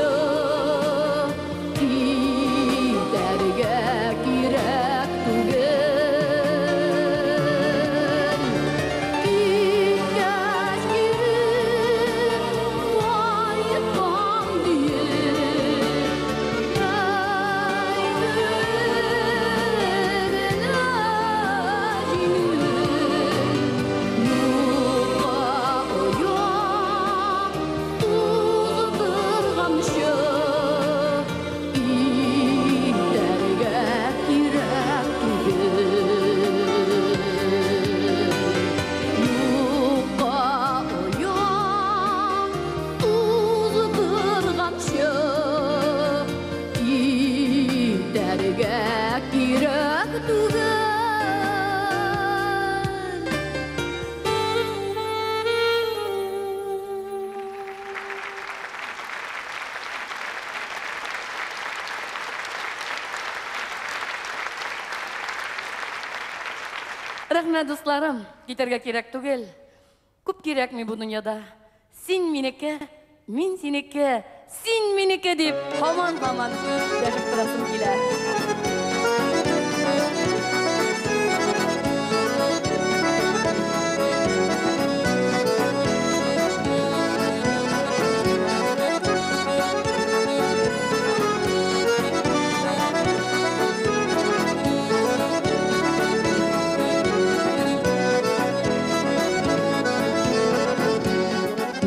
түгел. Рәхмәт, дусларым, китәргә кирәк түгел. Күп кирәкми бу дөньяда. Син минеке, мин синеке, син минеке дип, һаман яшәп торасым килә.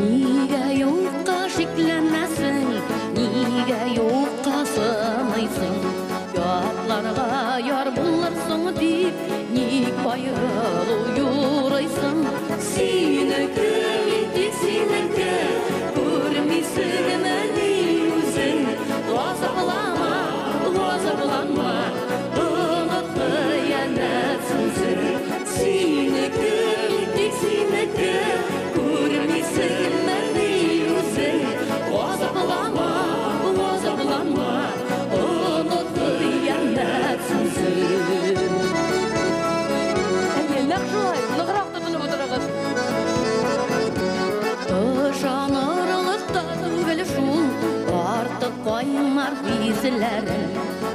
Нигә юкка шикләнәсең, нигә юкка сынайсың? Ятларга яр булырсың дип, ник аерылу юрайсың? Синеке, тик синеке, күрмисеңме ни үзең? Газапланма, унут хыянәт сүзең. Синеке, тик синеке, күрмисеңме ни үзең? Газапланма, унут хыянәт сүзең. Нәкъ шулай, ныграк тотынып утырыгыз. Ышанырлык та түгел шул, артык кайнар хисләрем.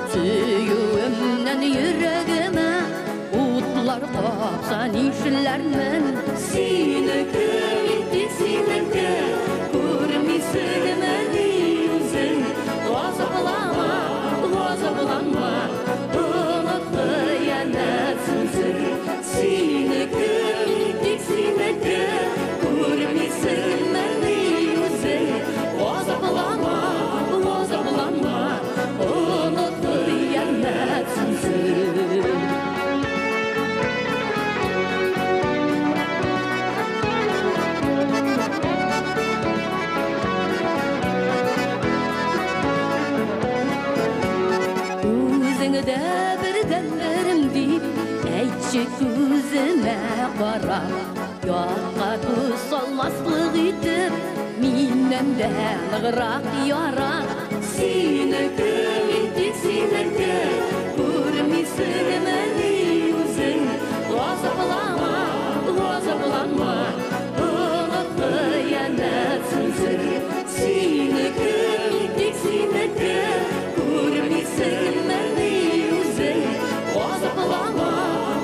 Сөюемнән йөрәгемә утлар капса нишләрмен? Синеке, тик синеке, күрмисеңме ни үзең? Газапланма, унут хыянәт сүзең. Синеке, тик синеке, күрмисеңме ни үзең? Газапланма, унут хыянәт сүзең. Үзеңдә бердәнләрем дип, әйтче күземә кара. Якка күз салмаслык итеп, миннән дә ныграк яра. Синеке, тик синеке, күрмисеңме ни үзең? Газапланма, унут хыянәт сүзең. Синеке, тик синеке, күрмисеңме ни үзең? Газапланма,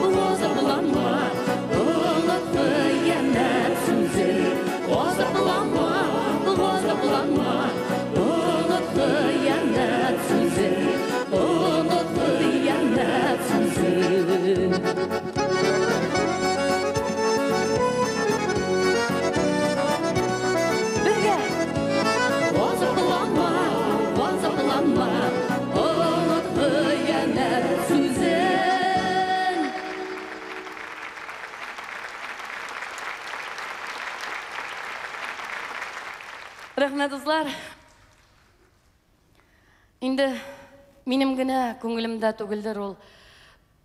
унут хыянәт сүзең. Газапланма, унут хыянәт сүзең. Унут хыянәт сүзең. Бергә! Газапланма, унут хыянәт сүзең. Рәхмәт, дуслар. Инде минем генә күңелемдә түгелдер ул.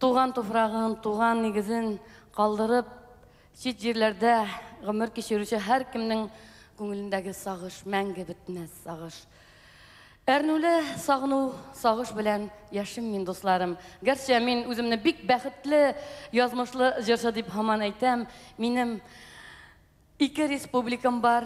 Туган туфрагын, туган нигезен калдырып, чит җирләрдә гомер кичерүче һәр кемнең күңелендәге сагыш, мәңге бетмәс сагыш. Әрнүле сагыну, сагыш белән яшим мин, дусларым. Гәрчә мин үземне бик бәхетле, язмышлы җырчы дип һаман әйтәм. Минем 2 республикам бар.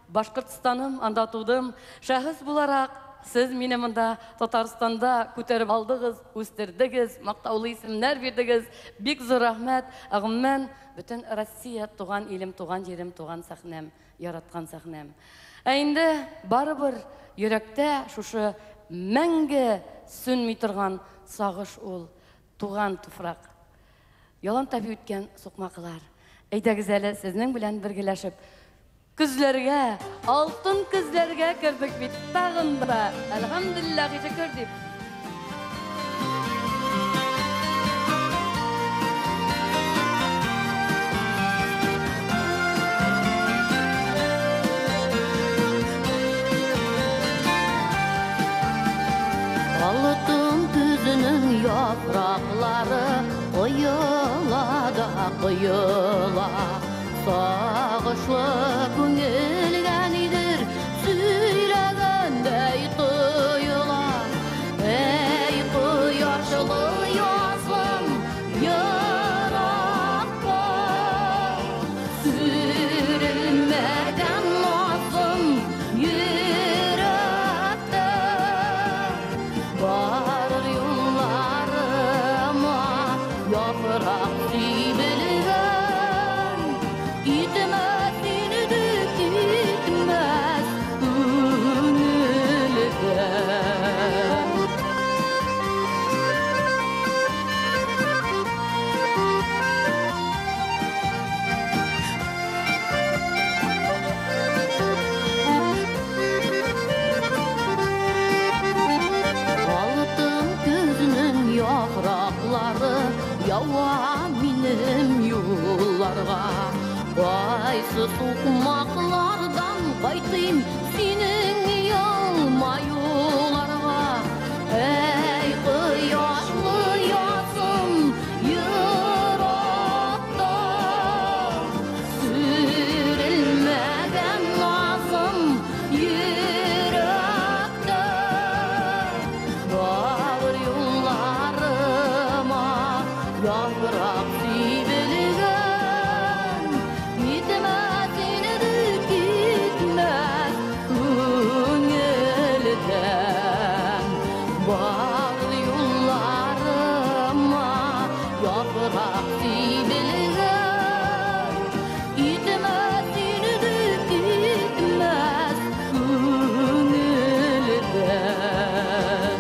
Башкортстаным, анда тудым. Шәхес буларак, сез мине монда Татарстанда күтәреп алдыгыз, үстердегез, мактаулы исемнәр бирдегез. Бик зур рәхмәт. Агымнан бөтен Россия, туган илем, туган җирем, туган сәхнәм, яраткан сәхнәм. Ә инде барыбер йөрәктә шушы мәңге сүнми торган сагыш ул, туган туфрак. Ялан таби үткән сукмаклар. Әйдәгез әле сезнең белән бергәләшеп күзләргә, алтын күзләргә кердек бит тагын да. Әлхәмдүлиллаһи шөкер дип. Алтын күзенең яфраклары kıyıla Sağışlı küngelganidir Süyragandey kıyıla Ey kıyaşlı yazım Yarakta Sürülmeden lazım Yürekte Varır yollarıma Yaprak sivilgen Gitmez indik gitmez Gönülden Altın gözünün yaprakları Yavan benim yollarga Qaysı sokmaklardan Qaytayım senin yalma yollarga Ey kıyaşlı yazım Yırakta Sürülmeden lazım Yürekte Bağır yollarıma Yaprak sivilgen Gitmez inedik gitmez Gönülden Bağır yollarıma Yaprak sivilgen Gitmez inedik gitmez Gönülden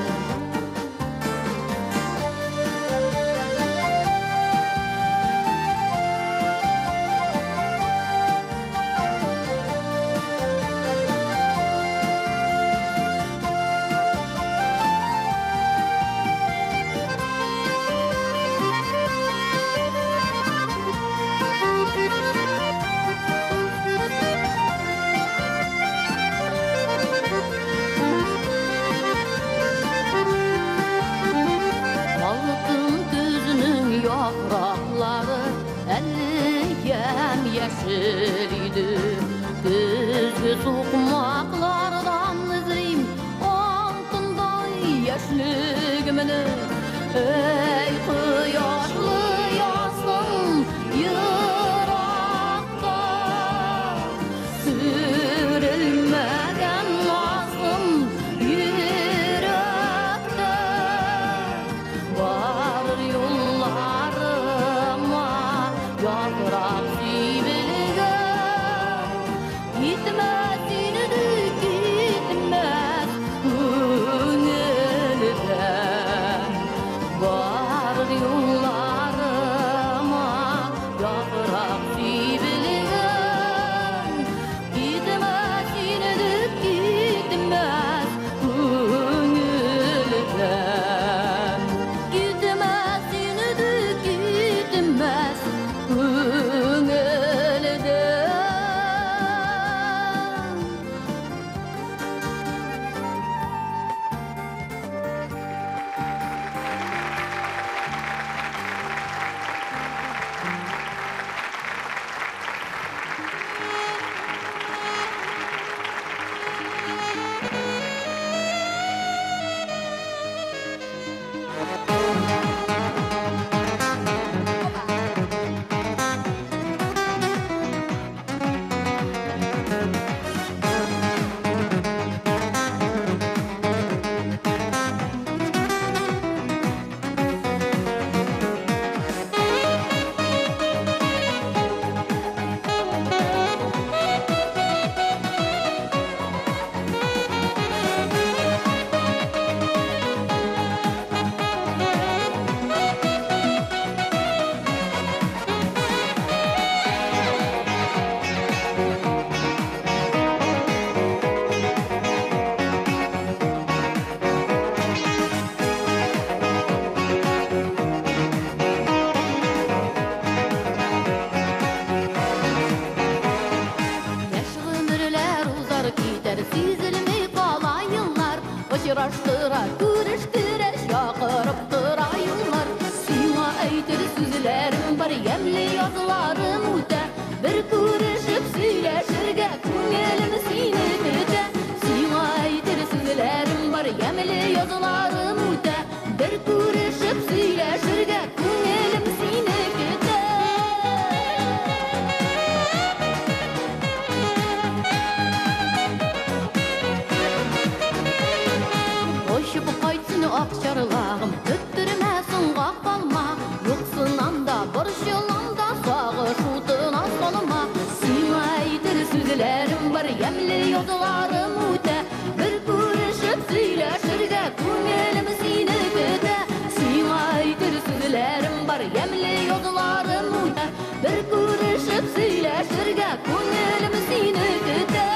Altın gözünün yaprakları Elliyem yeşil idi Düzgü sokmaklardan izleyim Altınday yeşligimini Ey kıyaşlı yazım Yırakta Sürülmeden lazım Yürekte Varır yollarıma Yaprak sivilgen Gitmez inedik gitmez Gönülden Varır yollarıma Yaprak sivilgen Gitmez inedik gitmez Gönülden Gitmez inedik gitmez Gönülden aytır sözlerim var yemli yazılarım uta bir görüşüp söyleşirge ko'nglim seni küte Sina aytır sözlerim var yemli yazılarım uta bir görüşüp söyleşirge ko'nglim seni küte Boşup qaytsın akşarlağım Öttürməsin qalma Yoxsunan da borşulan da Sağışutuna solma Sina aytır sözlerim var Yemli yazılarım öte Bir görüşüp söyleşirge Ko'nglim seni küte Sina aytır sözlerim var Yemli yazılarım öte Bir görüşüp söyleşirge Ko'nglim seni küte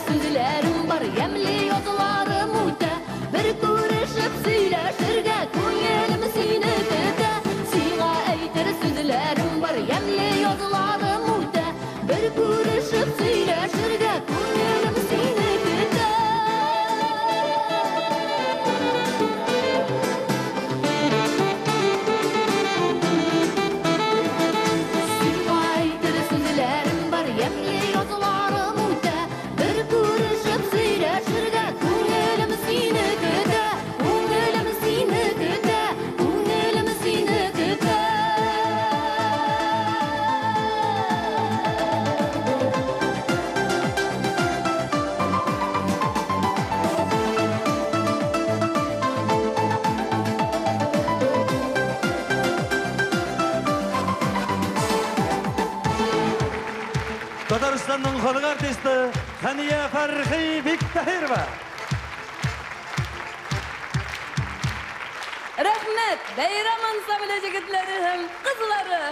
Sözlerim var yemli yazılarım uta Bir görüşüp söyleşirge ko'nglim seni küte Sina aytır sözlerim var yemli yazılarım uta Bir görüşüp söyleşirge ko'nglim seni küte Sina aytır sözlerim var yemli yazılarım uta Bir görüşüp söyleşirge ko'nglim seni küte Ko'nglim seni küte Ko'nglim seni küte Татарстанның халық артисті Хания Фархи Биктахирова. Рәхмәт, Бәйрам ансамбле җегетләре һәм кызлары.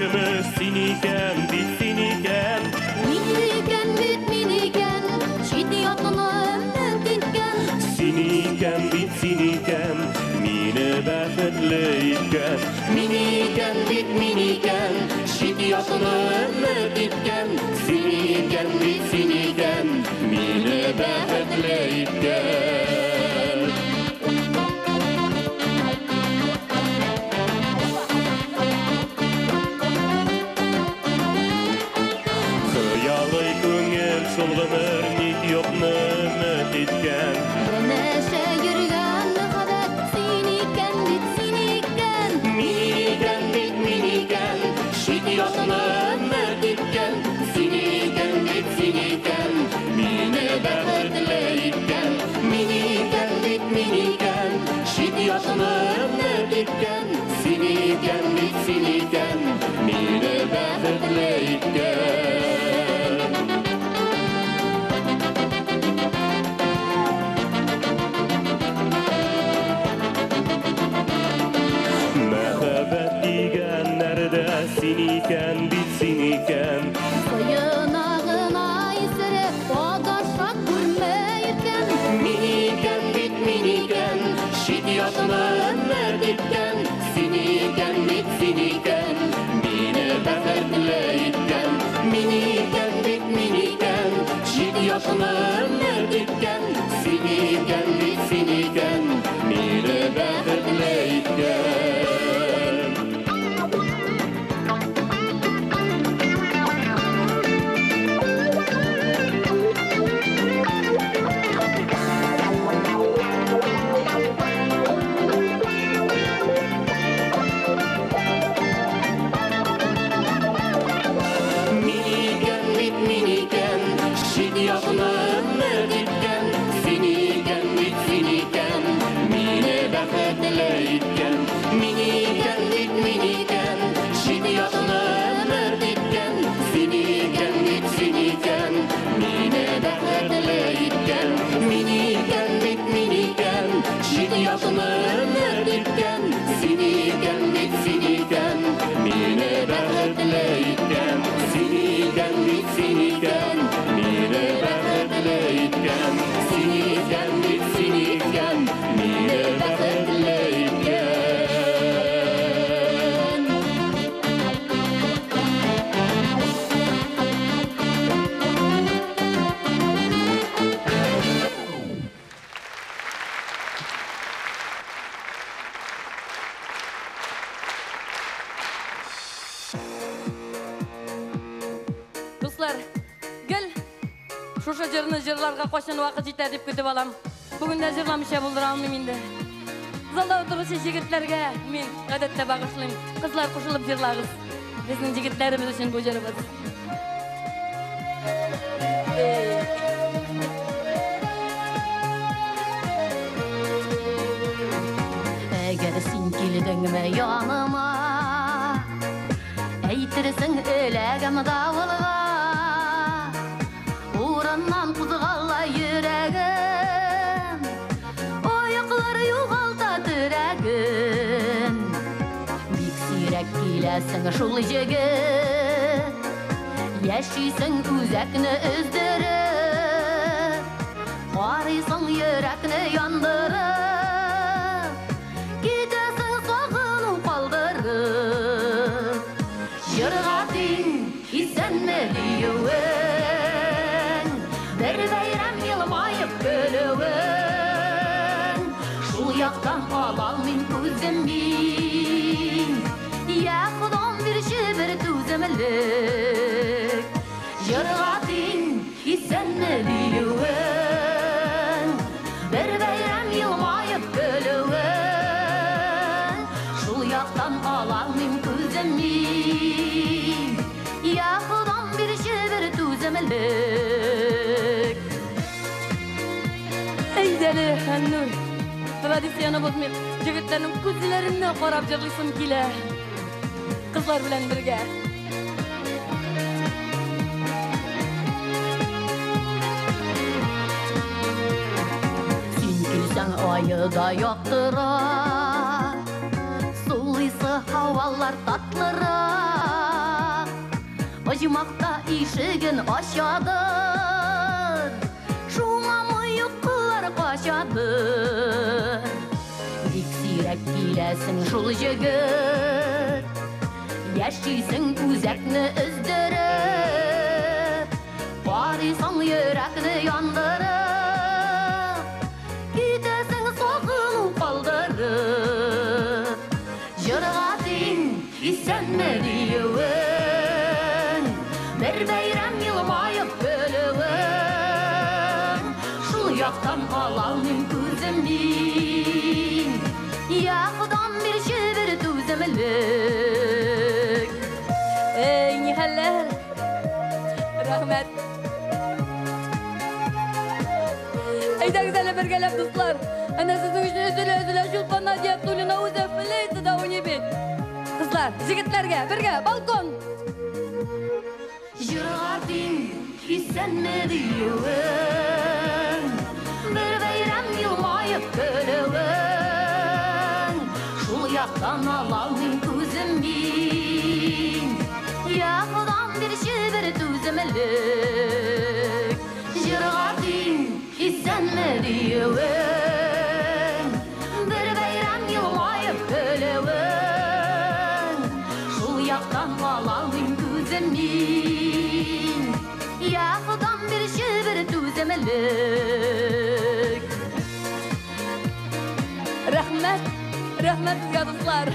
Gönlümüz siniken, bit siniken. Miniken bit miniken Şidi yatını ömür ditken Siniken, bit siniken. Mini bäxetli itken. Miniken bit miniken Şidi yatını ömür ditken Siniken bit siniken Mini bäxetli itken Hıyalı köngel şulğunur nit yoknu ümit itken. Neşe yürüyen mühabbet Siniken bit siniken Miniken bit miniken Şidi yatını ömür ditken Siniken bit siniken Mini bäxetli itken Miniken bit miniken Şidi yatını ömür ditken Siniken bit siniken Mini bäxetli itken Mehabet digen nerede siniken, bit siniken. Soyunağına isere Odaşak kurmayırken Miniken bit miniken Şidi yatını ömür ditken Siniken bit siniken Mini bäxetli itken Miniken bit miniken Şidi yatını ömür ditken Siniken bit siniken Mini bäxetli itken Miniken bit miniken Şidi yatını ömür ditken Siniken bit siniken Mini bäxetli itken Miniken bit miniken Şidi yatını ömür ditken Siniken bit siniken Mini bäxetli itken Miniken bit miniken Şidi yatını ömür ditken Siniken bit siniken Mini bäxetli itken Siniken bit siniken Mini bäxetli itken Siniken bit siniken Mini bäxetli itken Dostlar, gel. Şuşa jırını jırlarga koşan vaqt jeter dep kütüp alam. Bugün de jırlamışa buldura almayım indi. Zalda oturuşu jigitlerge men adetde bagışlayım. Kızlar koşulup jırlagız. Bizning jigitlerimiz üçün bu jırыбыз. Eğer sen kilidinme yanıma Eytirsin ölegem davulga Uğrundan kuzgalla yüreğim Oyaklar yuğalta düregim Bik sirek kilesin şul jigit Yaşıysan üzekni özdürüp Qarıysan yürekni yandırıp Gidesin soğunu kaldırıp Yırgatın isenmeliyuun Bir bayram yılmayıp bölüğün Şul yaktan alalmin gözümün Yakıdan bir şibir tüzümlük Yırgatın isenmeliyuun Bir bayram yılmayıp bölüğün Şul yaktan alalmin gözümün Yakıdan bir şibir tüzümlük Eydeli Hannur. Tradisiyonu bozmayıp, jigitlerin gözlerine qarab jırlysym kile. Kızlar bilen birge. Sen gülsen ayıda yoktıra Sulıysa havalar tatlıra Жұмақта ишігін ашадыр, Шуңамы ұйқылар қашадыр. Бик сирек келесің жыл жігіт, Яшчисің күзәкні үздіріп, Барисың йөрәкні яндырып, Кетесің соғыну қалдырып. Жырға дейін исәнме дейуің, Бір бәйрәм елмайып бөлуің, Шул яқтан қалалың күзімнен, Яқыдан бір шебір төзімлік. Ey nihaller, rahmet. Aydağız hele birgelep dostlar. Ana sizin için üzüle Şulpan Nadia Tulina Uzef Leysi da oynayıp. Kızlar, jigitlerge, birge, balkon. Жырғардың исәнме дейуің, Бір бәйрәм елмайып көлуің, Шул яқтан алалың көзіммен, Яқыдан бір шебір төзімлік. Жырғардың исәнме дейуің, Бір бәйрәм елмайып көлуің, Шул яқтан алалың көзіммен, Яқыдан бір шебір төзімлік. Rahmet, rahmet sizge dostlar.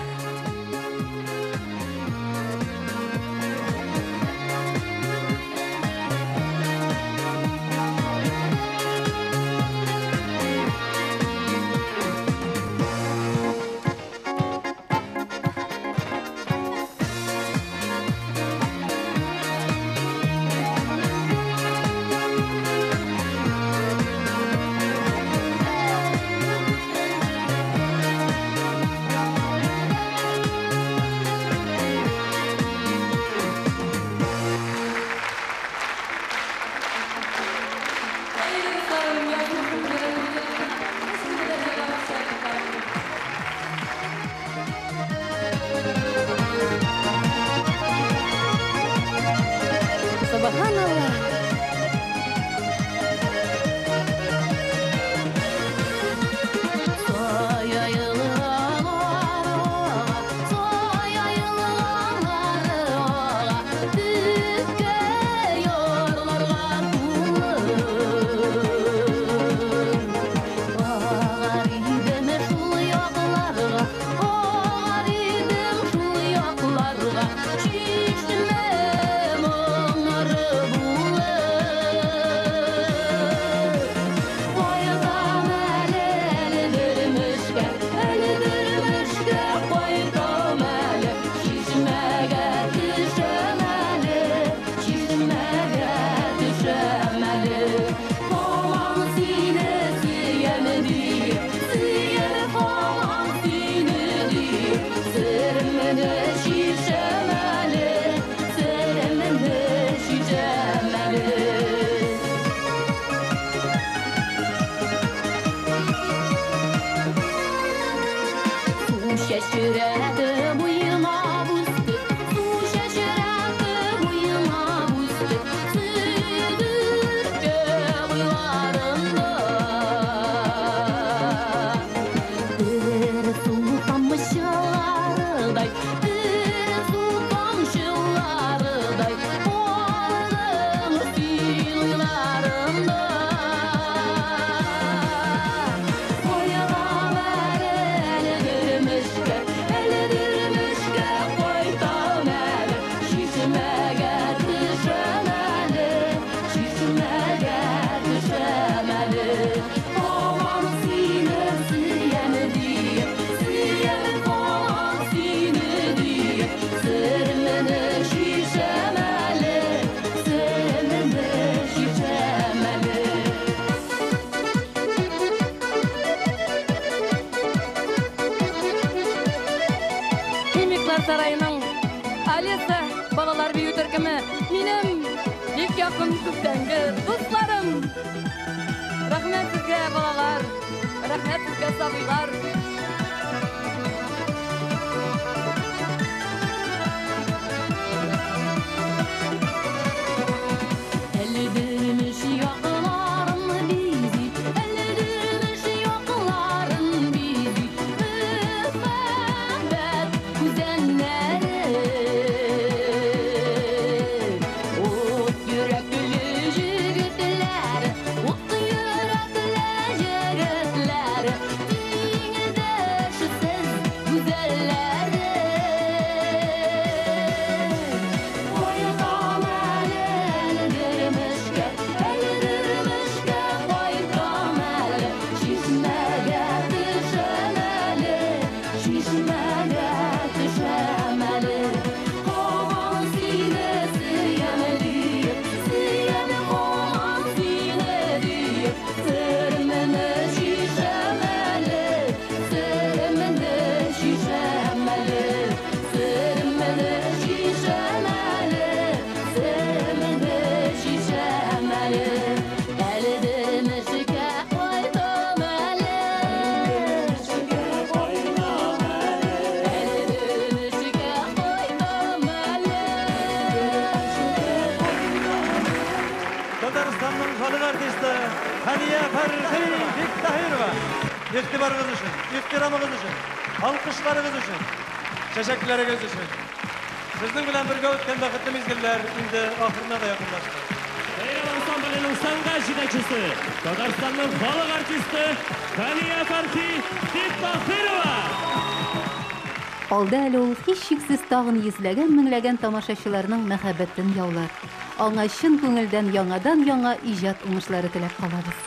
Subhanallah. Sarayının Alisa balalar büyü türkümü benim ilk yakın küptengi dostlarım. Rahmet sizge balalar, rahmet sizge sabılar. Çeşmege düşemeli Kovan sine siyemeli Siyemi kovan sine diye Sırmını şişemeli Sırmını şişemeli Sırmını şişemeli Sırmını şişemeli Eldim şike koydum eli Eldim şike koydum eli Tataristan'ın halk artisti Haniye Farhi Diktahirova. İhtibarınız için, ihtiramınız için, alkışlarınız için, teşekkürleriniz için. Sizin bilen birge ötken vakitli mezgiller indi ahırına da yakınlaştı. Beyran ansamblenin sanga жетекчisi, Татарстанның халық артисті Хания Фархи Диктахирова. Алда әле ул һич шиксез тагын йөзләгән меңләгән тамашачыларның мәхәббәтен яулар. Аңа чын күңелдән яңадан яңа иҗат уңышлары теләп калабыз.